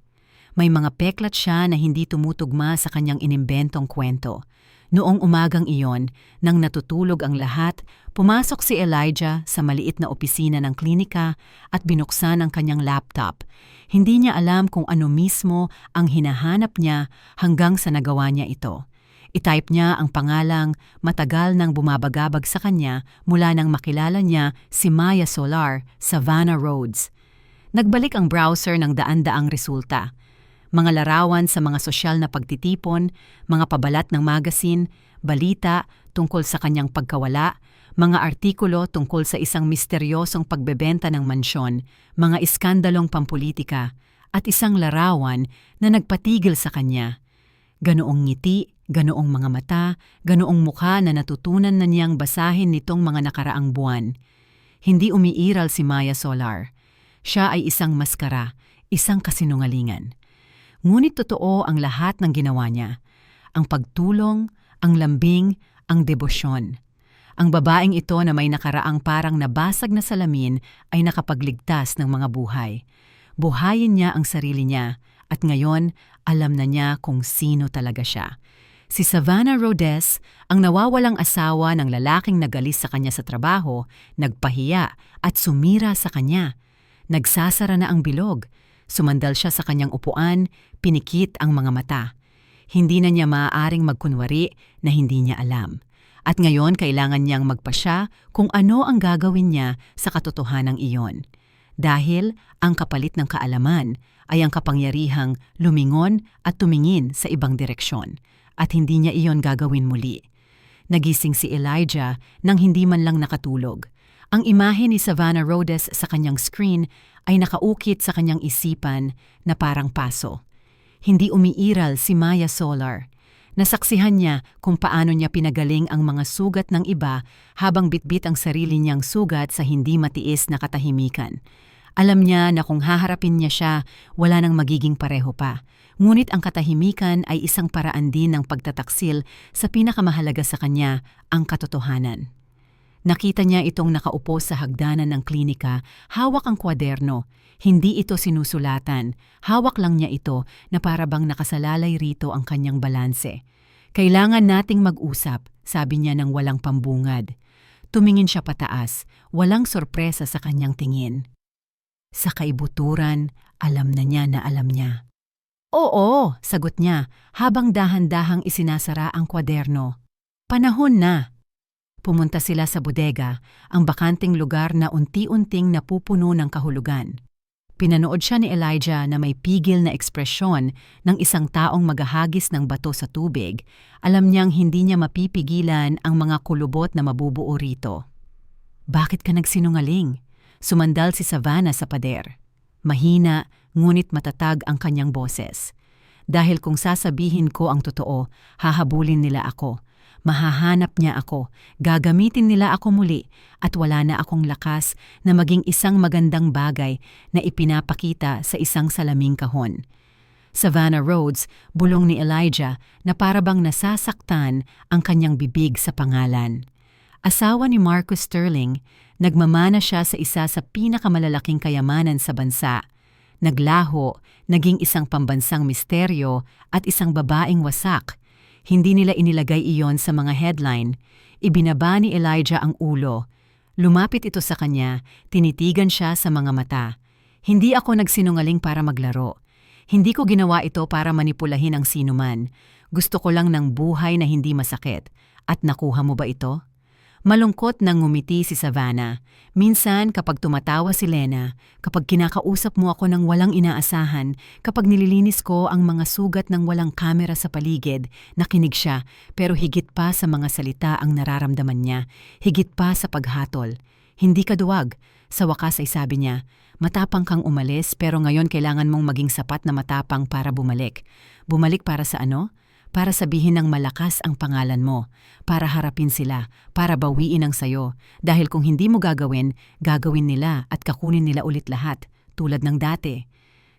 May mga peklat siya na hindi tumutugma sa kanyang inimbentong kwento. Noong umagang iyon, nang natutulog ang lahat, pumasok si Elijah sa maliit na opisina ng klinika at binuksan ang kanyang laptop. Hindi niya alam kung ano mismo ang hinahanap niya hanggang sa nagawa niya ito. I-type niya ang pangalang matagal nang bumabagabag sa kanya mula nang makilala niya si Maya Solar, Savannah Rhodes. Nagbalik ang browser ng daan-daang resulta. Mga larawan sa mga sosyal na pagtitipon, mga pabalat ng magazine, balita tungkol sa kanyang pagkawala, mga artikulo tungkol sa isang misteryosong pagbebenta ng mansyon, mga iskandalong pampulitika, at isang larawan na nagpatigil sa kanya. Ganoong ngiti, ganoong mga mata, ganoong mukha na natutunan na niyang basahin nitong mga nakaraang buwan. Hindi umiiral si Maya Solar. Siya ay isang maskara, isang kasinungalingan. Ngunit totoo ang lahat ng ginawa niya. Ang pagtulong, ang lambing, ang debosyon. Ang babaeng ito na may nakaraang parang nabasag na salamin ay nakapagligtas ng mga buhay. Buhayin niya ang sarili niya at ngayon alam na niya kung sino talaga siya. Si Savannah Rhodes, ang nawawalang asawa ng lalaking nagalis sa kanya sa trabaho, nagpahiya at sumira sa kanya. Nagsasara na ang bilog. Sumandal siya sa kanyang upuan, pinikit ang mga mata. Hindi na niya maaaring magkunwari na hindi niya alam. At ngayon kailangan niyang magpasya kung ano ang gagawin niya sa katotohanang iyon. Dahil ang kapalit ng kaalaman ay ang kapangyarihang lumingon at tumingin sa ibang direksyon. At hindi niya iyon gagawin muli. Nagising si Elijah nang hindi man lang nakatulog. Ang imahe ni Savannah Rhodes sa kanyang screen ay nakaukit sa kanyang isipan na parang paso. Hindi umiiral si Maya Solar. Nasaksihan niya kung paano niya pinagaling ang mga sugat ng iba habang bitbit ang sarili niyang sugat sa hindi matiis na katahimikan. Alam niya na kung haharapin niya siya, wala nang magiging pareho pa. Ngunit ang katahimikan ay isang paraan din ng pagtataksil sa pinakamahalaga sa kanya, ang katotohanan. Nakita niya itong nakaupo sa hagdanan ng klinika, hawak ang kwaderno. Hindi ito sinusulatan, hawak lang niya ito na parabang nakasalalay rito ang kanyang balanse. Kailangan nating mag-usap, sabi niya nang walang pambungad. Tumingin siya pataas, walang sorpresa sa kanyang tingin. Sa kaibuturan, alam na niya na alam niya. Oo, sagot niya habang dahan-dahang isinasara ang kwaderno. Panahon na. Pumunta sila sa bodega, ang bakanting lugar na unti-unting napupuno ng kahulugan. Pinanood siya ni Elijah na may pigil na ekspresyon ng isang taong maghahagis ng bato sa tubig. Alam niyang hindi niya mapipigilan ang mga kulubot na mabubuo rito. Bakit ka nagsinungaling? Sumandal si Savannah sa pader. Mahina, ngunit matatag ang kanyang boses. Dahil kung sasabihin ko ang totoo, hahabulin nila ako. Mahahanap niya ako, gagamitin nila ako muli at wala na akong lakas na maging isang magandang bagay na ipinapakita sa isang salaming kahon. Savannah Rhodes, bulong ni Elijah na parabang nasasaktan ang kanyang bibig sa pangalan. Asawa ni Marcus Sterling, nagmamana siya sa isa sa pinakamalalaking kayamanan sa bansa. Naglaho, naging isang pambansang misteryo at isang babaeng wasak. Hindi nila inilagay iyon sa mga headline. Ibinaba ni Elijah ang ulo. Lumapit ito sa kanya, tinitigan siya sa mga mata. Hindi ako nagsinungaling para maglaro. Hindi ko ginawa ito para manipulahin ang sinuman. Gusto ko lang ng buhay na hindi masakit. At nakuha mo ba ito? Malungkot nang ngumiti si Savannah. Minsan kapag tumatawa si Lena, kapag kinakausap mo ako ng walang inaasahan, kapag nililinis ko ang mga sugat ng walang kamera sa paligid, nakinig siya, pero higit pa sa mga salita ang nararamdaman niya, higit pa sa paghatol. Hindi ka duwag. Sa wakas ay sabi niya, matapang kang umalis pero ngayon kailangan mong maging sapat na matapang para bumalik. Bumalik para sa ano? Para sabihin ng malakas ang pangalan mo, para harapin sila, para bawiin ang sayo. Dahil kung hindi mo gagawin, gagawin nila at kakunin nila ulit lahat, tulad ng dati.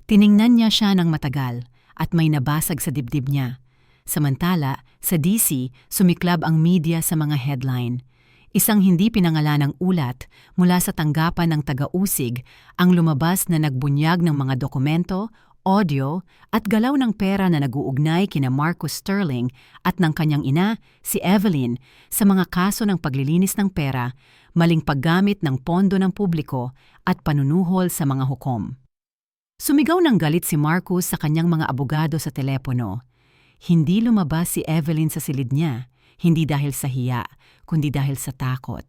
Tiningnan niya siya ng matagal at may nabasag sa dibdib niya. Samantala, sa DC, sumiklab ang media sa mga headline. Isang hindi pinangalanang ulat mula sa tanggapan ng taga-usig ang lumabas na nagbunyag ng mga dokumento, audio at galaw ng pera na nag-uugnay kina Marcus Sterling at ng kanyang ina, si Evelyn, sa mga kaso ng paglilinis ng pera, maling paggamit ng pondo ng publiko at panunuhol sa mga hukom. Sumigaw ng galit si Marcus sa kanyang mga abogado sa telepono. Hindi lumabas si Evelyn sa silid niya, hindi dahil sa hiya, kundi dahil sa takot.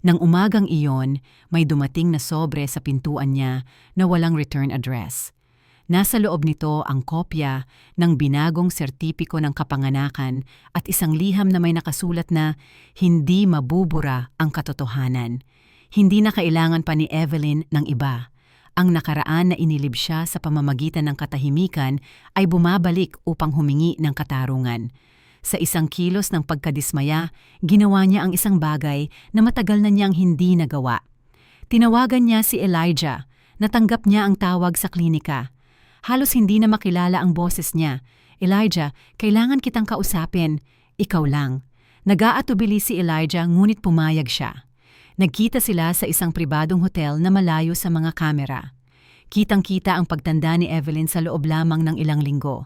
Nang umagang iyon, may dumating na sobre sa pintuan niya na walang return address. Nasa loob nito ang kopya ng binagong sertipiko ng kapanganakan at isang liham na may nakasulat na hindi mabubura ang katotohanan. Hindi na kailangan pa ni Evelyn ng iba. Ang nakaraan na inilib siya sa pamamagitan ng katahimikan ay bumabalik upang humingi ng katarungan. Sa isang kilos ng pagkadismaya, ginawa niya ang isang bagay na matagal na niyang hindi nagawa. Tinawagan niya si Elijah. Natanggap niya ang tawag sa klinika. Halos hindi na makilala ang boses niya. "Elijah, kailangan kitang kausapin. Ikaw lang." Nag-aatubili si Elijah ngunit pumayag siya. Nagkita sila sa isang pribadong hotel na malayo sa mga kamera. Kitang-kita ang pagtanda ni Evelyn sa loob lamang ng ilang linggo.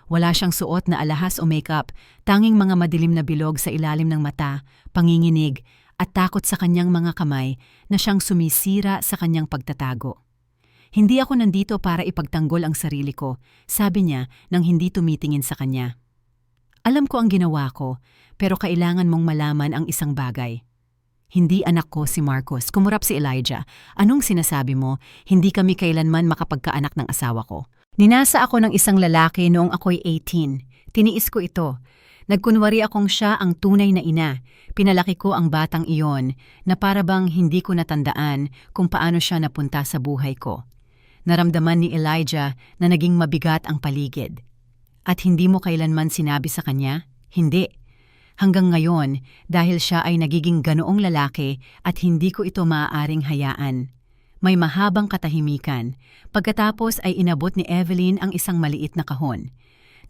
Wala siyang suot na alahas o makeup, tanging mga madilim na bilog sa ilalim ng mata, panginginig, at takot sa kanyang mga kamay na siyang sumisira sa kanyang pagtatago. "Hindi ako nandito para ipagtanggol ang sarili ko," sabi niya nang hindi tumitingin sa kanya. "Alam ko ang ginawa ko, pero kailangan mong malaman ang isang bagay. Hindi anak ko si Marcos," kumurap si Elijah. "Anong sinasabi mo? Hindi kami kailanman makapagkaanak ng asawa ko. Ninasa ako ng isang lalaki noong ako'y 18. Tiniis ko ito. Nagkunwari akong siya ang tunay na ina. Pinalaki ko ang batang iyon na para bang hindi ko natandaan kung paano siya napunta sa buhay ko." Naramdaman ni Elijah na naging mabigat ang paligid. "At hindi mo kailanman sinabi sa kanya?" "Hindi. Hanggang ngayon, dahil siya ay nagiging ganoong lalaki at hindi ko ito maaaring hayaan." May mahabang katahimikan. Pagkatapos ay inabot ni Evelyn ang isang maliit na kahon.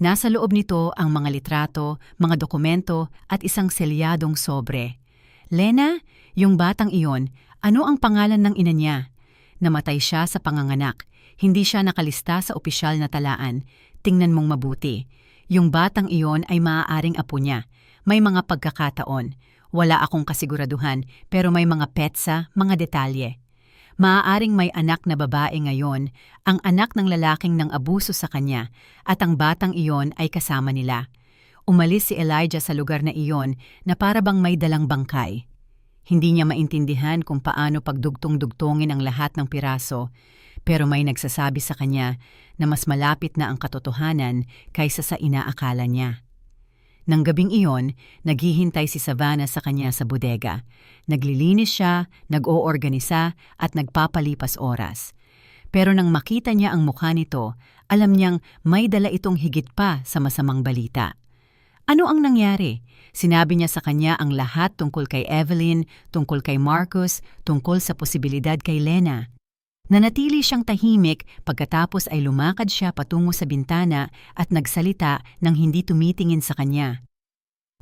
Nasa loob nito ang mga litrato, mga dokumento at isang selyadong sobre. "Lena, yung batang iyon, ano ang pangalan ng ina niya?" "Namatay siya sa panganganak. Hindi siya nakalista sa opisyal na talaan. Tingnan mong mabuti. Yung batang iyon ay maaaring apo niya. May mga pagkakataon. Wala akong kasiguraduhan pero may mga petsa, mga detalye. Maaaring may anak na babae ngayon, ang anak ng lalaking nang abuso sa kanya, at ang batang iyon ay kasama nila." Umalis si Elijah sa lugar na iyon na para bang may dalang bangkay. Hindi niya maintindihan kung paano pagdugtong-dugtongin ang lahat ng piraso, pero may nagsasabi sa kanya na mas malapit na ang katotohanan kaysa sa inaakala niya. Nang gabing iyon, naghihintay si Savannah sa kanya sa bodega. Naglilinis siya, nag-oorganisa at nagpapalipas oras. Pero nang makita niya ang mukha nito, alam niyang may dala itong higit pa sa masamang balita. Ano ang nangyari? Sinabi niya sa kanya ang lahat tungkol kay Evelyn, tungkol kay Marcos, tungkol sa posibilidad kay Lena. Nanatili siyang tahimik pagkatapos ay lumakad siya patungo sa bintana at nagsalita nang hindi tumitingin sa kanya.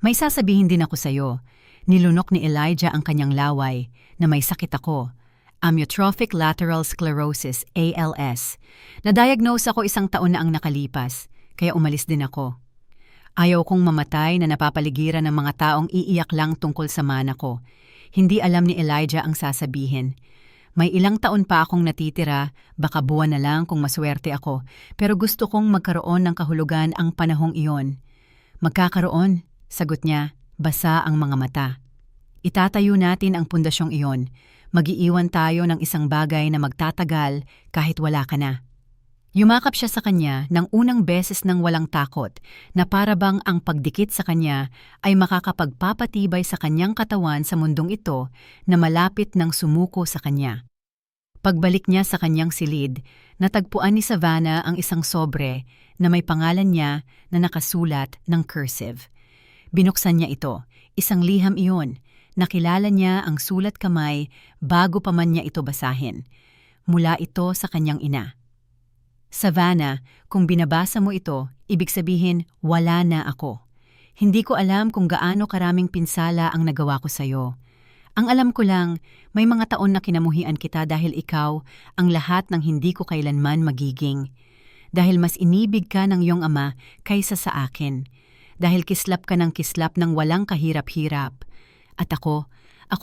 "May sasabihin din ako sa'yo." Nilunok ni Elijah ang kanyang laway na may sakit ako. Amyotrophic lateral sclerosis, ALS. Na-diagnose ako 1 taon na ang nakalipas, kaya umalis din ako. Ayaw kong mamatay na napapaligiran ng mga taong iiyak lang tungkol sa mana ko. Hindi alam ni Elijah ang sasabihin. May ilang taon pa akong natitira, baka buwan na lang kung maswerte ako, pero gusto kong magkaroon ng kahulugan ang panahong iyon. "Magkakaroon," sagot niya, basa ang mga mata. "Itatayo natin ang pundasyong iyon. Mag-iiwan tayo ng isang bagay na magtatagal kahit wala ka na." Yumakap siya sa kanya ng unang beses ng walang takot, na para bang ang pagdikit sa kanya ay makakapagpapatibay sa kanyang katawan sa mundong ito na malapit ng sumuko sa kanya. Pagbalik niya sa kanyang silid, natagpuan ni Savannah ang isang sobre na may pangalan niya na nakasulat ng cursive. Binuksan niya ito, isang liham iyon. Nakilala niya ang sulat kamay bago pa man niya ito basahin. Mula ito sa kanyang ina. "Savannah, kung binabasa mo ito, ibig sabihin wala na ako. Hindi ko alam kung gaano karaming pinsala ang nagawa ko sa'yo. Ang alam ko lang, may mga taon na kinamuhian kita dahil ikaw ang lahat ng hindi ko kailanman magiging. Dahil mas inibig ka ng iyong ama kaysa sa akin. Dahil kislap ka ng kislap ng walang kahirap-hirap. At ako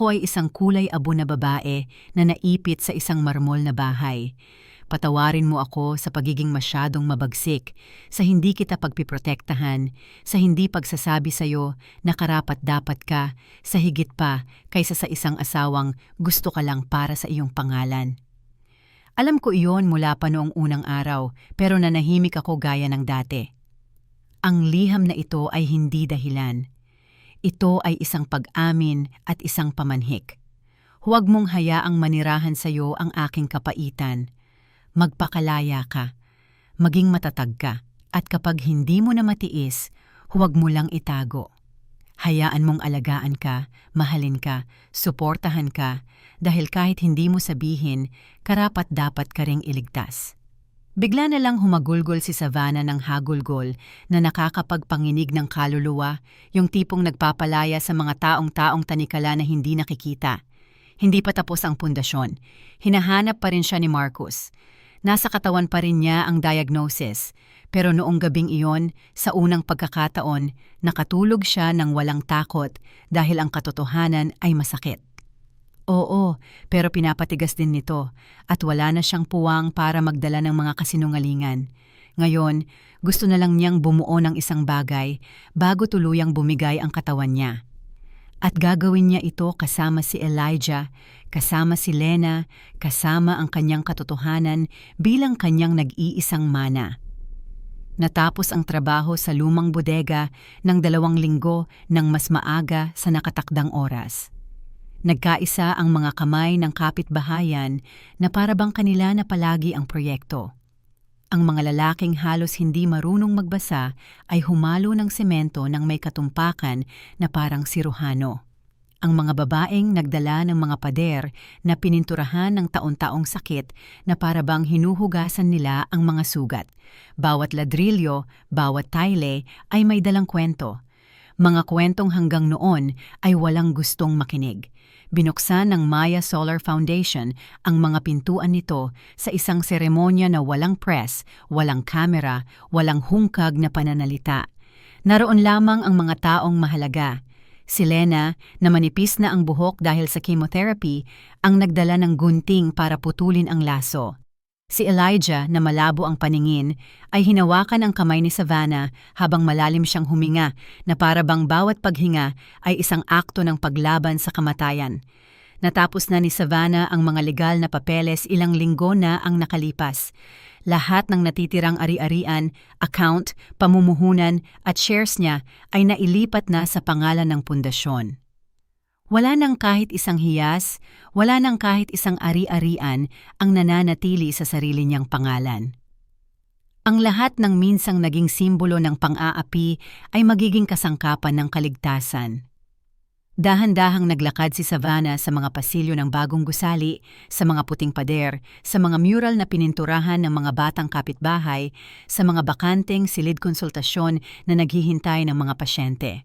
ay isang kulay abo na babae na naipit sa isang marmol na bahay. Patawarin mo ako sa pagiging masyadong mabagsik, sa hindi kita pagpiprotektahan, sa hindi pagsasabi sa'yo na karapat-dapat ka, sa higit pa kaysa sa isang asawang gusto ka lang para sa iyong pangalan." Alam ko iyon mula pa noong unang araw, pero nanahimik ako gaya ng dati. Ang liham na ito ay hindi dahilan. Ito ay isang pag-amin at isang pamanhik. Huwag mong hayaang manirahan sa'yo ang aking kapaitan. magpakalaya ka, maging matatag ka, at kapag hindi mo na matiis, huwag mo lang itago. Hayaan mong alagaan ka, mahalin ka, suportahan ka, dahil kahit hindi mo sabihin, karapat-dapat ka ring iligtas. Bigla na lang humagulgol si Savannah ng hagulgol na nakakapagpanginig ng kaluluwa, yung tipong nagpapalaya sa mga taong tanikala na hindi nakikita. Hindi pa tapos ang pundasyon. Hinahanap pa rin siya ni Marcus. Nasa katawan pa rin niya ang diagnosis, pero noong gabing iyon, sa unang pagkakataon, nakatulog siya ng walang takot dahil ang katotohanan ay masakit. Oo, pero pinapatigas din nito at wala na siyang puwang para magdala ng mga kasinungalingan. Ngayon, gusto na lang niyang bumuo ng isang bagay bago tuluyang bumigay ang katawan niya. At gagawin niya ito kasama si Elijah, kasama si Lena, kasama ang kanyang katotohanan bilang kanyang nag-iisang mana. Natapos ang trabaho sa lumang bodega ng 2 linggo ng mas maaga sa nakatakdang oras. Nagkaisa ang mga kamay ng kapitbahayan na para bang kanila na palagi ang proyekto. Ang mga lalaking halos hindi marunong magbasa ay humalo ng semento ng may katumpakan na parang siruhano. Ang mga babaeng nagdala ng mga pader na pininturahan ng taon-taong sakit na para bang hinuhugasan nila ang mga sugat. Bawat ladrilyo, bawat tile ay may dalang kwento. Mga kwentong hanggang noon ay walang gustong makinig. Binuksan ng Maya Solar Foundation ang mga pintuan nito sa isang seremonya na walang press, walang kamera, walang hungkag na pananalita. Naroon lamang ang mga taong mahalaga. Si Lena, na manipis na ang buhok dahil sa chemotherapy, ang nagdala ng gunting para putulin ang laso. Si Elijah, na malabo ang paningin, ay hinawakan ang kamay ni Savannah habang malalim siyang huminga na para bang bawat paghinga ay isang akto ng paglaban sa kamatayan. Natapos na ni Savannah ang mga legal na papeles, ilang linggo na ang nakalipas. Lahat ng natitirang ari-arian, account, pamumuhunan at shares niya ay nailipat na sa pangalan ng pundasyon. Wala nang kahit isang hiyas, wala nang kahit isang ari-arian ang nananatili sa sarili niyang pangalan. Ang lahat ng minsang naging simbolo ng pang-aapi ay magiging kasangkapan ng kaligtasan. Dahan-dahang naglakad si Savannah sa mga pasilyo ng bagong gusali, sa mga puting pader, sa mga mural na pininturahan ng mga batang kapitbahay, sa mga bakanteng silid konsultasyon na naghihintay ng mga pasyente.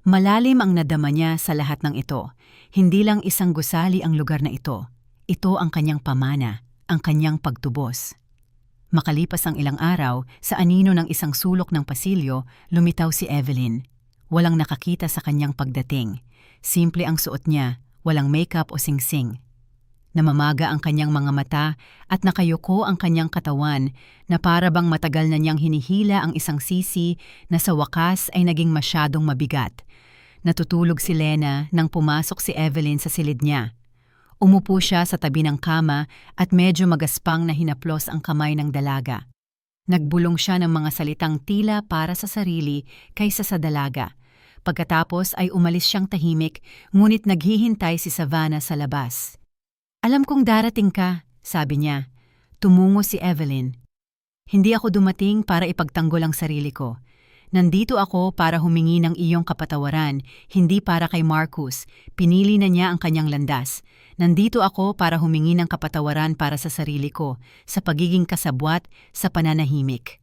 Malalim ang nadama niya sa lahat ng ito. Hindi lang isang gusali ang lugar na ito. Ito ang kanyang pamana, ang kanyang pagtubos. Makalipas ang ilang araw, sa anino ng isang sulok ng pasilyo, lumitaw si Evelyn. Walang nakakita sa kanyang pagdating. Simple ang suot niya, walang makeup o singsing. Namamaga ang kanyang mga mata at nakayuko ang kanyang katawan na para bang matagal na niyang hinihila ang isang sisi na sa wakas ay naging masyadong mabigat. Natutulog si Lena nang pumasok si Evelyn sa silid niya. Umupo siya sa tabi ng kama at medyo magaspang na hinaplos ang kamay ng dalaga. Nagbulong siya ng mga salitang tila para sa sarili kaysa sa dalaga. Pagkatapos ay umalis siyang tahimik, ngunit naghihintay si Savannah sa labas. "Alam kong darating ka," sabi niya. Tumungo si Evelyn. "Hindi ako dumating para ipagtanggol ang sarili ko. Nandito ako para humingi ng iyong kapatawaran, hindi para kay Marcus. Pinili na niya ang kanyang landas. Nandito ako para humingi ng kapatawaran para sa sarili ko, sa pagiging kasabwat, sa pananahimik."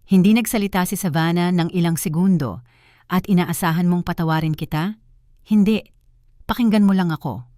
Hindi nagsalita si Savannah ng ilang segundo. "At inaasahan mong patawarin kita?" "Hindi. Pakinggan mo lang ako."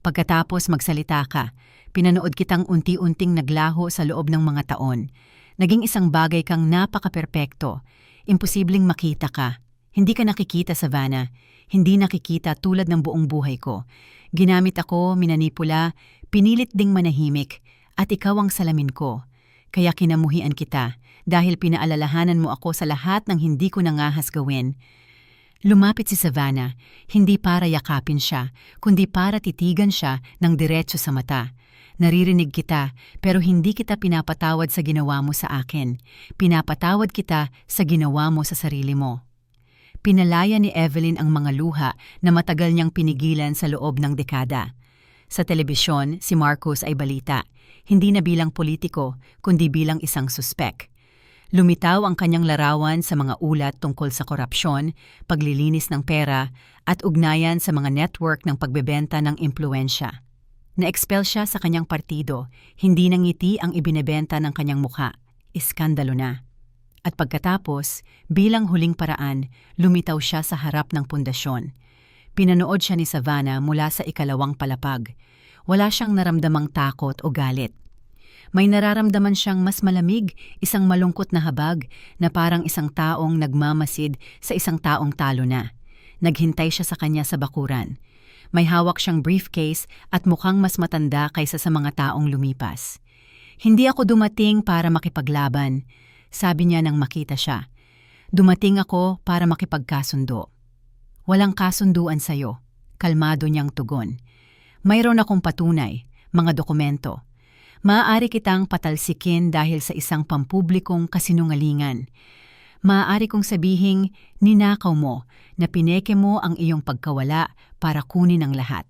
Pagkatapos magsalita ka, pinanood kitang unti-unting naglaho sa loob ng mga taon. Naging isang bagay kang napaka-perpekto. Imposibleng makita ka. Hindi ka nakikita, Savannah. Hindi nakikita tulad ng buong buhay ko. Ginamit ako, minanipula, pinilit ding manahimik, at ikaw ang salamin ko. Kaya kinamuhian kita dahil pinaalalahanan mo ako sa lahat ng hindi ko nangahas gawin. Lumapit si Savannah, hindi para yakapin siya, kundi para titigan siya ng diretso sa mata. "Naririnig kita, pero hindi kita pinapatawad sa ginawa mo sa akin. Pinapatawad kita sa ginawa mo sa sarili mo." Pinalaya ni Evelyn ang mga luha na matagal niyang pinigilan sa loob ng dekada. Sa telebisyon, si Marcos ay balita, hindi na bilang politiko, kundi bilang isang suspek. Lumitaw ang kanyang larawan sa mga ulat tungkol sa korupsyon, paglilinis ng pera, at ugnayan sa mga network ng pagbebenta ng impluensya. Na-expel siya sa kanyang partido, hindi nangiti ang ibinebenta ng kanyang mukha. Iskandalo na. At pagkatapos, bilang huling paraan, lumitaw siya sa harap ng pundasyon. Pinanood siya ni Savannah mula sa ikalawang palapag. Wala siyang naramdamang takot o galit. May nararamdaman siyang mas malamig, isang malungkot na habag na parang isang taong nagmamasid sa isang taong talo na. Naghintay siya sa kanya sa bakuran. May hawak siyang briefcase at mukhang mas matanda kaysa sa mga taong lumipas. Hindi ako dumating para makipaglaban, sabi niya nang makita siya. Dumating ako para makipagkasundo. Walang kasunduan sa'yo, kalmado niyang tugon. Mayroon akong patunay, mga dokumento. Maaari kitang patalsikin dahil sa isang pampublikong kasinungalingan. Maaari kong sabihing ninakaw mo na pineke mo ang iyong pagkawala para kunin ang lahat.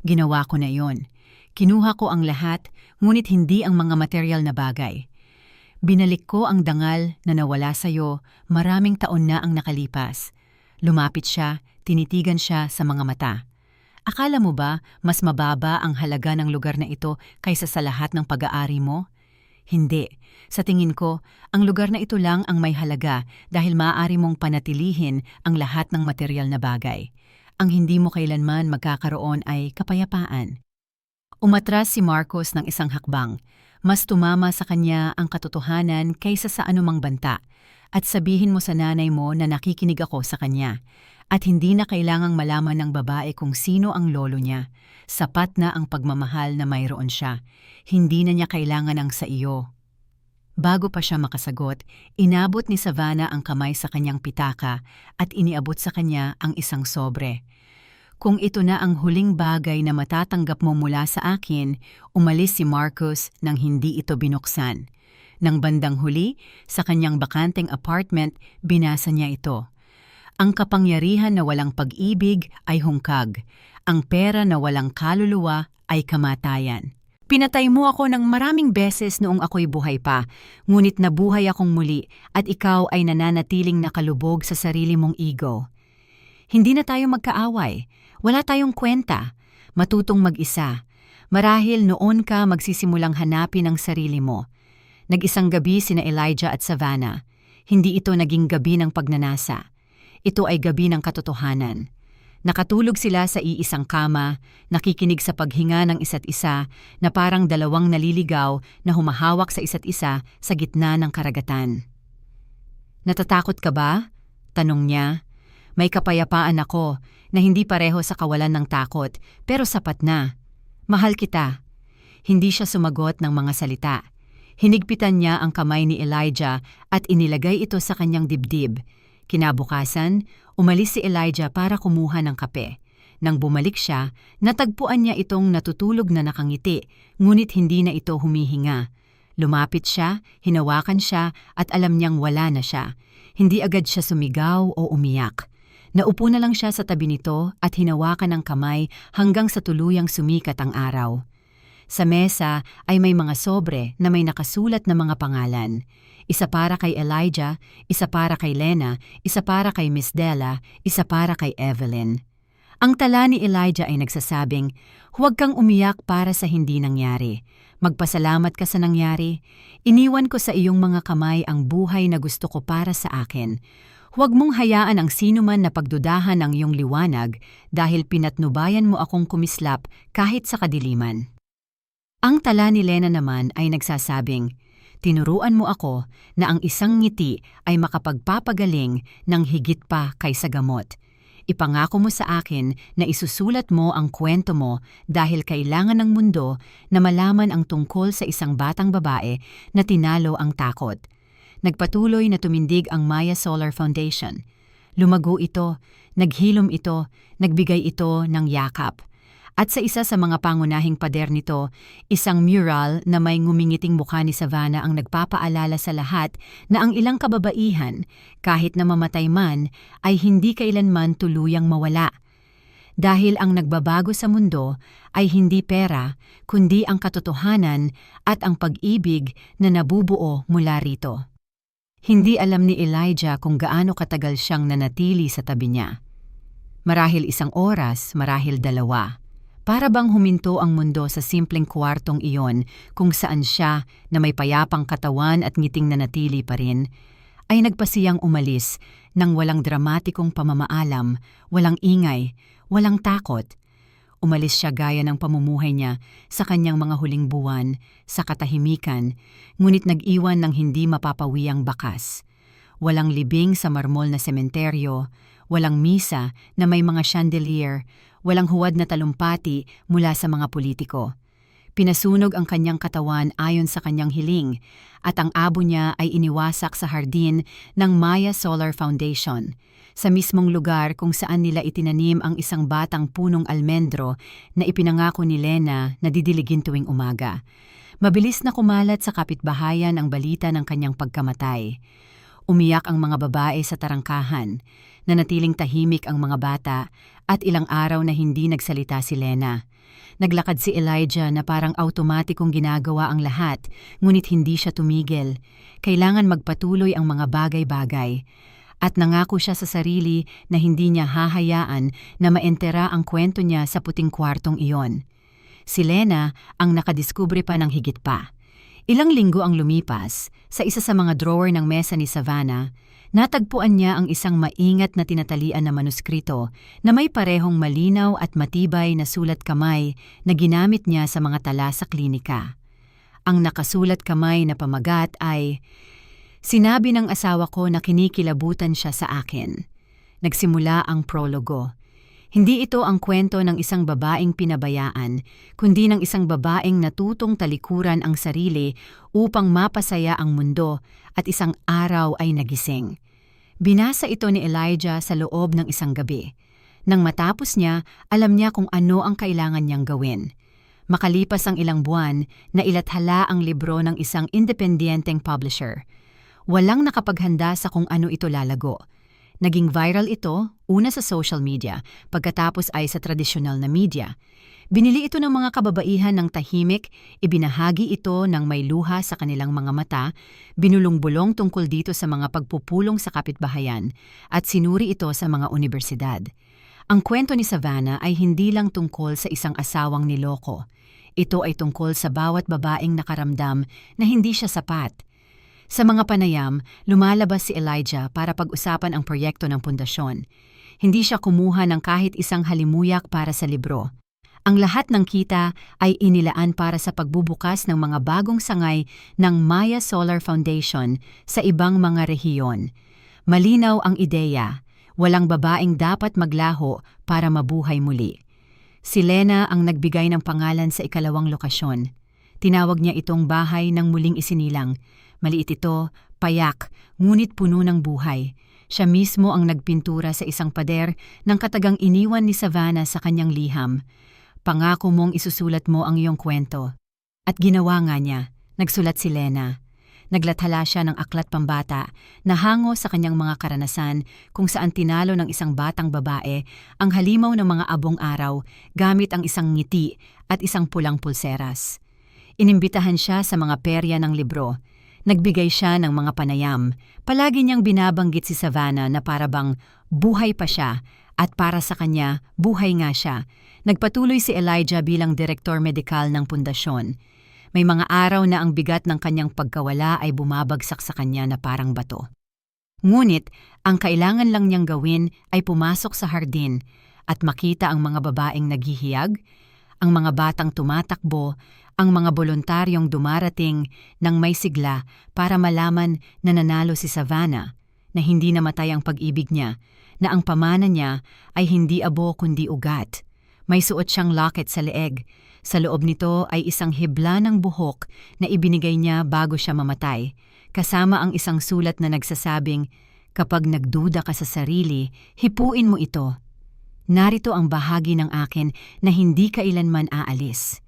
Ginawa ko na yon. Kinuha ko ang lahat, ngunit hindi ang mga material na bagay. Binalik ko ang dangal na nawala sa'yo, maraming taon na ang nakalipas. Lumapit siya, tinitigan siya sa mga mata. Akala mo ba mas mababa ang halaga ng lugar na ito kaysa sa lahat ng pag-aari mo? Hindi. Sa tingin ko, ang lugar na ito lang ang may halaga dahil maaari mong panatilihin ang lahat ng material na bagay. Ang hindi mo kailanman magkakaroon ay kapayapaan. Umatras si Marcos ng isang hakbang. Mas tumama sa kanya ang katotohanan kaysa sa anumang banta. At sabihin mo sa nanay mo na nakikinig ako sa kanya. At hindi na kailangang malaman ng babae kung sino ang lolo niya. Sapat na ang pagmamahal na mayroon siya. Hindi na niya kailangan ang sa iyo. Bago pa siya makasagot, inabot ni Savannah ang kamay sa kanyang pitaka at iniabot sa kanya ang isang sobre. Kung ito na ang huling bagay na matatanggap mo mula sa akin, umalis si Marcos nang hindi ito binuksan. Nang bandang huli, sa kanyang bakanteng apartment, binasa niya ito. Ang kapangyarihan na walang pag-ibig ay hungkag. Ang pera na walang kaluluwa ay kamatayan. Pinatay mo ako ng maraming beses noong ako'y buhay pa, ngunit nabuhay akong muli at ikaw ay nananatiling nakalubog sa sarili mong ego. Hindi na tayo magkaaway. Wala tayong kwenta. Matutong mag-isa. Marahil noon ka magsisimulang hanapin ang sarili mo. Nag-isang gabi sina Elijah at Savannah. Hindi ito naging gabi ng pagnanasa. Ito ay gabi ng katotohanan. Nakatulog sila sa iisang kama, nakikinig sa paghinga ng isa't isa na parang dalawang naliligaw na humahawak sa isa't isa sa gitna ng karagatan. Natatakot ka ba? Tanong niya. May kapayapaan ako na hindi pareho sa kawalan ng takot, pero sapat na. Mahal kita. Hindi siya sumagot ng mga salita. Hinigpitan niya ang kamay ni Elijah at inilagay ito sa kanyang dibdib. Kinabukasan, umalis si Elijah para kumuha ng kape. Nang bumalik siya, natagpuan niya itong natutulog na nakangiti, ngunit hindi na ito humihinga. Lumapit siya, hinawakan siya at alam niyang wala na siya. Hindi agad siya sumigaw o umiyak. Naupo na lang siya sa tabi nito at hinawakan ng kamay hanggang sa tuluyang sumikat ang araw. Sa mesa ay may mga sobre na may nakasulat na mga pangalan. Isa para kay Elijah, isa para kay Lena, isa para kay Miss Della, isa para kay Evelyn. Ang tala ni Elijah ay nagsasabing, "Huwag kang umiyak para sa hindi nangyari. Magpasalamat ka sa nangyari. Iniwan ko sa iyong mga kamay ang buhay na gusto ko para sa akin. Huwag mong hayaan ang sinuman na pagdudahan ang iyong liwanag dahil pinatnubayan mo akong kumislap kahit sa kadiliman." Ang tala ni Lena naman ay nagsasabing, "Tinuruan mo ako na ang isang ngiti ay makapagpapagaling ng higit pa kaysa gamot. Ipangako mo sa akin na isusulat mo ang kwento mo dahil kailangan ng mundo na malaman ang tungkol sa isang batang babae na tinalo ang takot." Nagpatuloy na tumindig ang Maya Solar Foundation. Lumago ito, naghilom ito, nagbigay ito ng yakap. At sa isa sa mga pangunahing pader nito, isang mural na may ngumingiting mukha ni Savannah ang nagpapaalala sa lahat na ang ilang kababaihan, kahit na mamatay man, ay hindi kailanman tuluyang mawala. Dahil ang nagbabago sa mundo ay hindi pera, kundi ang katotohanan at ang pag-ibig na nabubuo mula rito. Hindi alam ni Elijah kung gaano katagal siyang nanatili sa tabi niya. Marahil 1 oras, marahil 2. Para bang huminto ang mundo sa simpleng kwartong iyon kung saan siya na may payapang katawan at ngiting nanatili pa rin, ay nagpasiyang umalis nang walang dramatikong pamamaalam, walang ingay, walang takot. Umalis siya gaya ng pamumuhay niya sa kanyang mga huling buwan, sa katahimikan, ngunit nag-iwan ng hindi mapapawiyang bakas. Walang libing sa marmol na sementeryo, walang misa na may mga chandelier, walang huwad na talumpati mula sa mga politiko. Pinasunog ang kanyang katawan ayon sa kanyang hiling at ang abo niya ay iniwasak sa hardin ng Maya Solar Foundation, sa mismong lugar kung saan nila itinanim ang isang batang punong almendro na ipinangako ni Lena na didiligin tuwing umaga. Mabilis na kumalat sa kapitbahayan ang balita ng kanyang pagkamatay. Umiyak ang mga babae sa tarangkahan, nanatiling tahimik ang mga bata at ilang araw na hindi nagsalita si Lena. Naglakad si Elijah na parang automatikong ginagawa ang lahat, ngunit hindi siya tumigil. Kailangan magpatuloy ang mga bagay-bagay. At nangako siya sa sarili na hindi niya hahayaan na maentera ang kwento niya sa puting kwartong iyon. Si Lena ang nakadiskubre pa ng higit pa. Ilang linggo ang lumipas, sa isa sa mga drawer ng mesa ni Savannah, natagpuan niya ang isang maingat na tinatalian na manuskrito na may parehong malinaw at matibay na sulat kamay na ginamit niya sa mga tala sa klinika. Ang nakasulat kamay na pamagat ay, "Sinabi ng asawa ko na kinikilabutan siya sa akin." Nagsimula ang prologo. Hindi ito ang kwento ng isang babaeng pinabayaan, kundi ng isang babaeng natutong talikuran ang sarili upang mapasaya ang mundo at isang araw ay nagising. Binasa ito ni Elijah sa loob ng isang gabi. Nang matapos niya, alam niya kung ano ang kailangan niyang gawin. Makalipas ang ilang buwan, nailathala ang libro ng isang independenteng publisher. Walang nakapaghanda sa kung ano ito lalago. Naging viral ito, una sa social media, pagkatapos ay sa tradisyonal na media. Binili ito ng mga kababaihan ng tahimik, ibinahagi ito ng may luha sa kanilang mga mata, binulong-bulong tungkol dito sa mga pagpupulong sa kapitbahayan, at sinuri ito sa mga unibersidad. Ang kwento ni Savannah ay hindi lang tungkol sa isang asawang niloko. Ito ay tungkol sa bawat babaeng nakaramdam na hindi siya sapat. Sa mga panayam, lumalabas si Elijah para pag-usapan ang proyekto ng pundasyon. Hindi siya kumuha ng kahit isang halimuyak para sa libro. Ang lahat ng kita ay inilaan para sa pagbubukas ng mga bagong sangay ng Maya Solar Foundation sa ibang mga rehiyon. Malinaw ang ideya, walang babaeng dapat maglaho para mabuhay muli. Si Lena ang nagbigay ng pangalan sa ikalawang lokasyon. Tinawag niya itong bahay ng muling isinilang. Maliit ito, payak, ngunit puno ng buhay. Siya mismo ang nagpintura sa isang pader ng katagang iniwan ni Savannah sa kanyang liham. "Pangako mong isusulat mo ang iyong kwento." At ginawa nga niya, nagsulat si Lena. Naglathala siya ng aklat pambata na hango sa kanyang mga karanasan kung saan tinalo ng isang batang babae ang halimaw ng mga abong araw gamit ang isang ngiti at isang pulang pulseras. Inimbitahan siya sa mga perya ng libro. Nagbigay siya ng mga panayam. Palagi niyang binabanggit si Savannah na parabang buhay pa siya at para sa kanya, buhay nga siya. Nagpatuloy si Elijah bilang direktor medikal ng pundasyon. May mga araw na ang bigat ng kanyang pagkawala ay bumabagsak sa kanya na parang bato. Ngunit, ang kailangan lang niyang gawin ay pumasok sa hardin at makita ang mga babaeng naghihiyag, ang mga batang tumatakbo, ang mga voluntaryong dumarating ng may sigla para malaman na nanalo si Savannah, na hindi namatay ang pag-ibig niya, na ang pamana niya ay hindi abo kundi ugat. May suot siyang locket sa leeg. Sa loob nito ay isang hibla ng buhok na ibinigay niya bago siya mamatay, kasama ang isang sulat na nagsasabing, "Kapag nagduda ka sa sarili, hipuin mo ito. Narito ang bahagi ng akin na hindi kailanman aalis."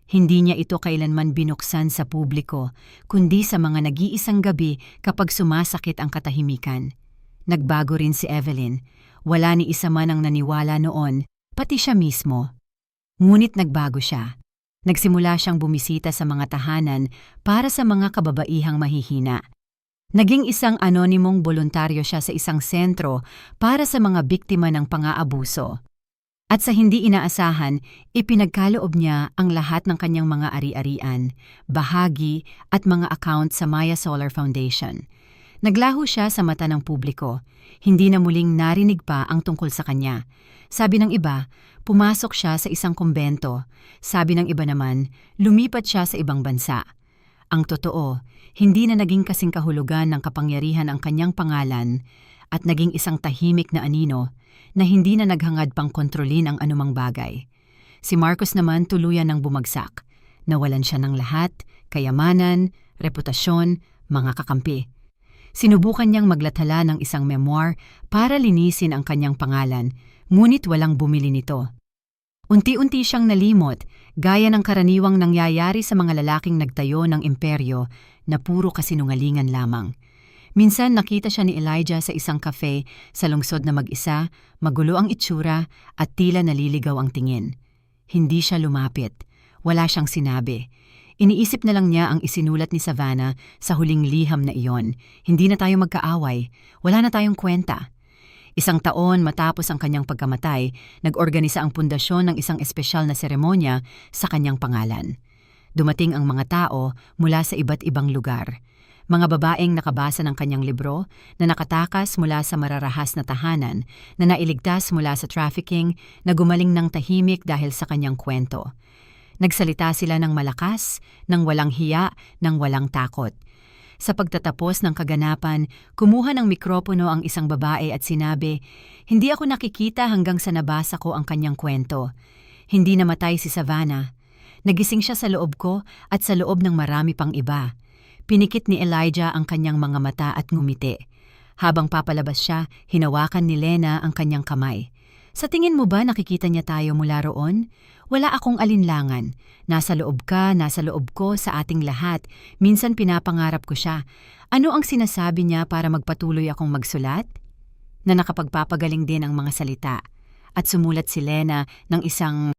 Hindi niya ito kailanman binuksan sa publiko, kundi sa mga nag-iisang gabi kapag sumasakit ang katahimikan. Nagbago rin si Evelyn. Wala ni isa man ang naniwala noon, pati siya mismo. Ngunit nagbago siya. Nagsimula siyang bumisita sa mga tahanan para sa mga kababaihang mahihina. Naging isang anonimong boluntaryo siya sa isang sentro para sa mga biktima ng pang-aabuso. At sa hindi inaasahan, ipinagkaloob niya ang lahat ng kanyang mga ari-arian, bahagi at mga account sa Maya Solar Foundation. Naglaho siya sa mata ng publiko. Hindi na muling narinig pa ang tungkol sa kanya. Sabi ng iba, pumasok siya sa isang kumbento. Sabi ng iba naman, lumipat siya sa ibang bansa. Ang totoo, hindi na naging kasing kahulugan ng kapangyarihan ang kanyang pangalan at naging isang tahimik na anino na hindi na naghangad pang kontrolin ang anumang bagay. Si Marcos naman tuluyan ng bumagsak. Nawalan siya ng lahat, kayamanan, reputasyon, mga kakampi. Sinubukan niyang maglathala ng isang memoir para linisin ang kanyang pangalan, ngunit walang bumili nito. Unti-unti siyang nalimot, gaya ng karaniwang nangyayari sa mga lalaking nagtayo ng imperyo na puro kasinungalingan lamang. Minsan nakita siya ni Elijah sa isang cafe sa lungsod na mag-isa, magulo ang itsura at tila naliligaw ang tingin. Hindi siya lumapit. Wala siyang sinabi. Iniisip na lang niya ang isinulat ni Savannah sa huling liham na iyon. Hindi na tayo magkaaway. Wala na tayong kwenta. 1 taon matapos ang kanyang pagkamatay, nag-organisa ang pundasyon ng isang espesyal na seremonya sa kanyang pangalan. Dumating ang mga tao mula sa iba't ibang lugar. Mga babaeng nakabasa ng kanyang libro na nakatakas mula sa mararahas na tahanan, na nailigtas mula sa trafficking, na gumaling ng tahimik dahil sa kanyang kwento. Nagsalita sila ng malakas, ng walang hiya, ng walang takot. Sa pagtatapos ng kaganapan, kumuha ng mikropono ang isang babae at sinabi, "Hindi ako nakikita hanggang sa nabasa ko ang kanyang kwento. Hindi namatay si Savannah. Nagising siya sa loob ko at sa loob ng marami pang iba." Pinikit ni Elijah ang kanyang mga mata at ngumiti. Habang papalabas siya, hinawakan ni Lena ang kanyang kamay. "Sa tingin mo ba nakikita niya tayo mula roon? Wala akong alinlangan. Nasa loob ka, nasa loob ko, sa ating lahat. Minsan pinapangarap ko siya. Ano ang sinasabi niya para magpatuloy akong magsulat?" Na nakapagpapagaling din ang mga salita. At sumulat si Lena ng isang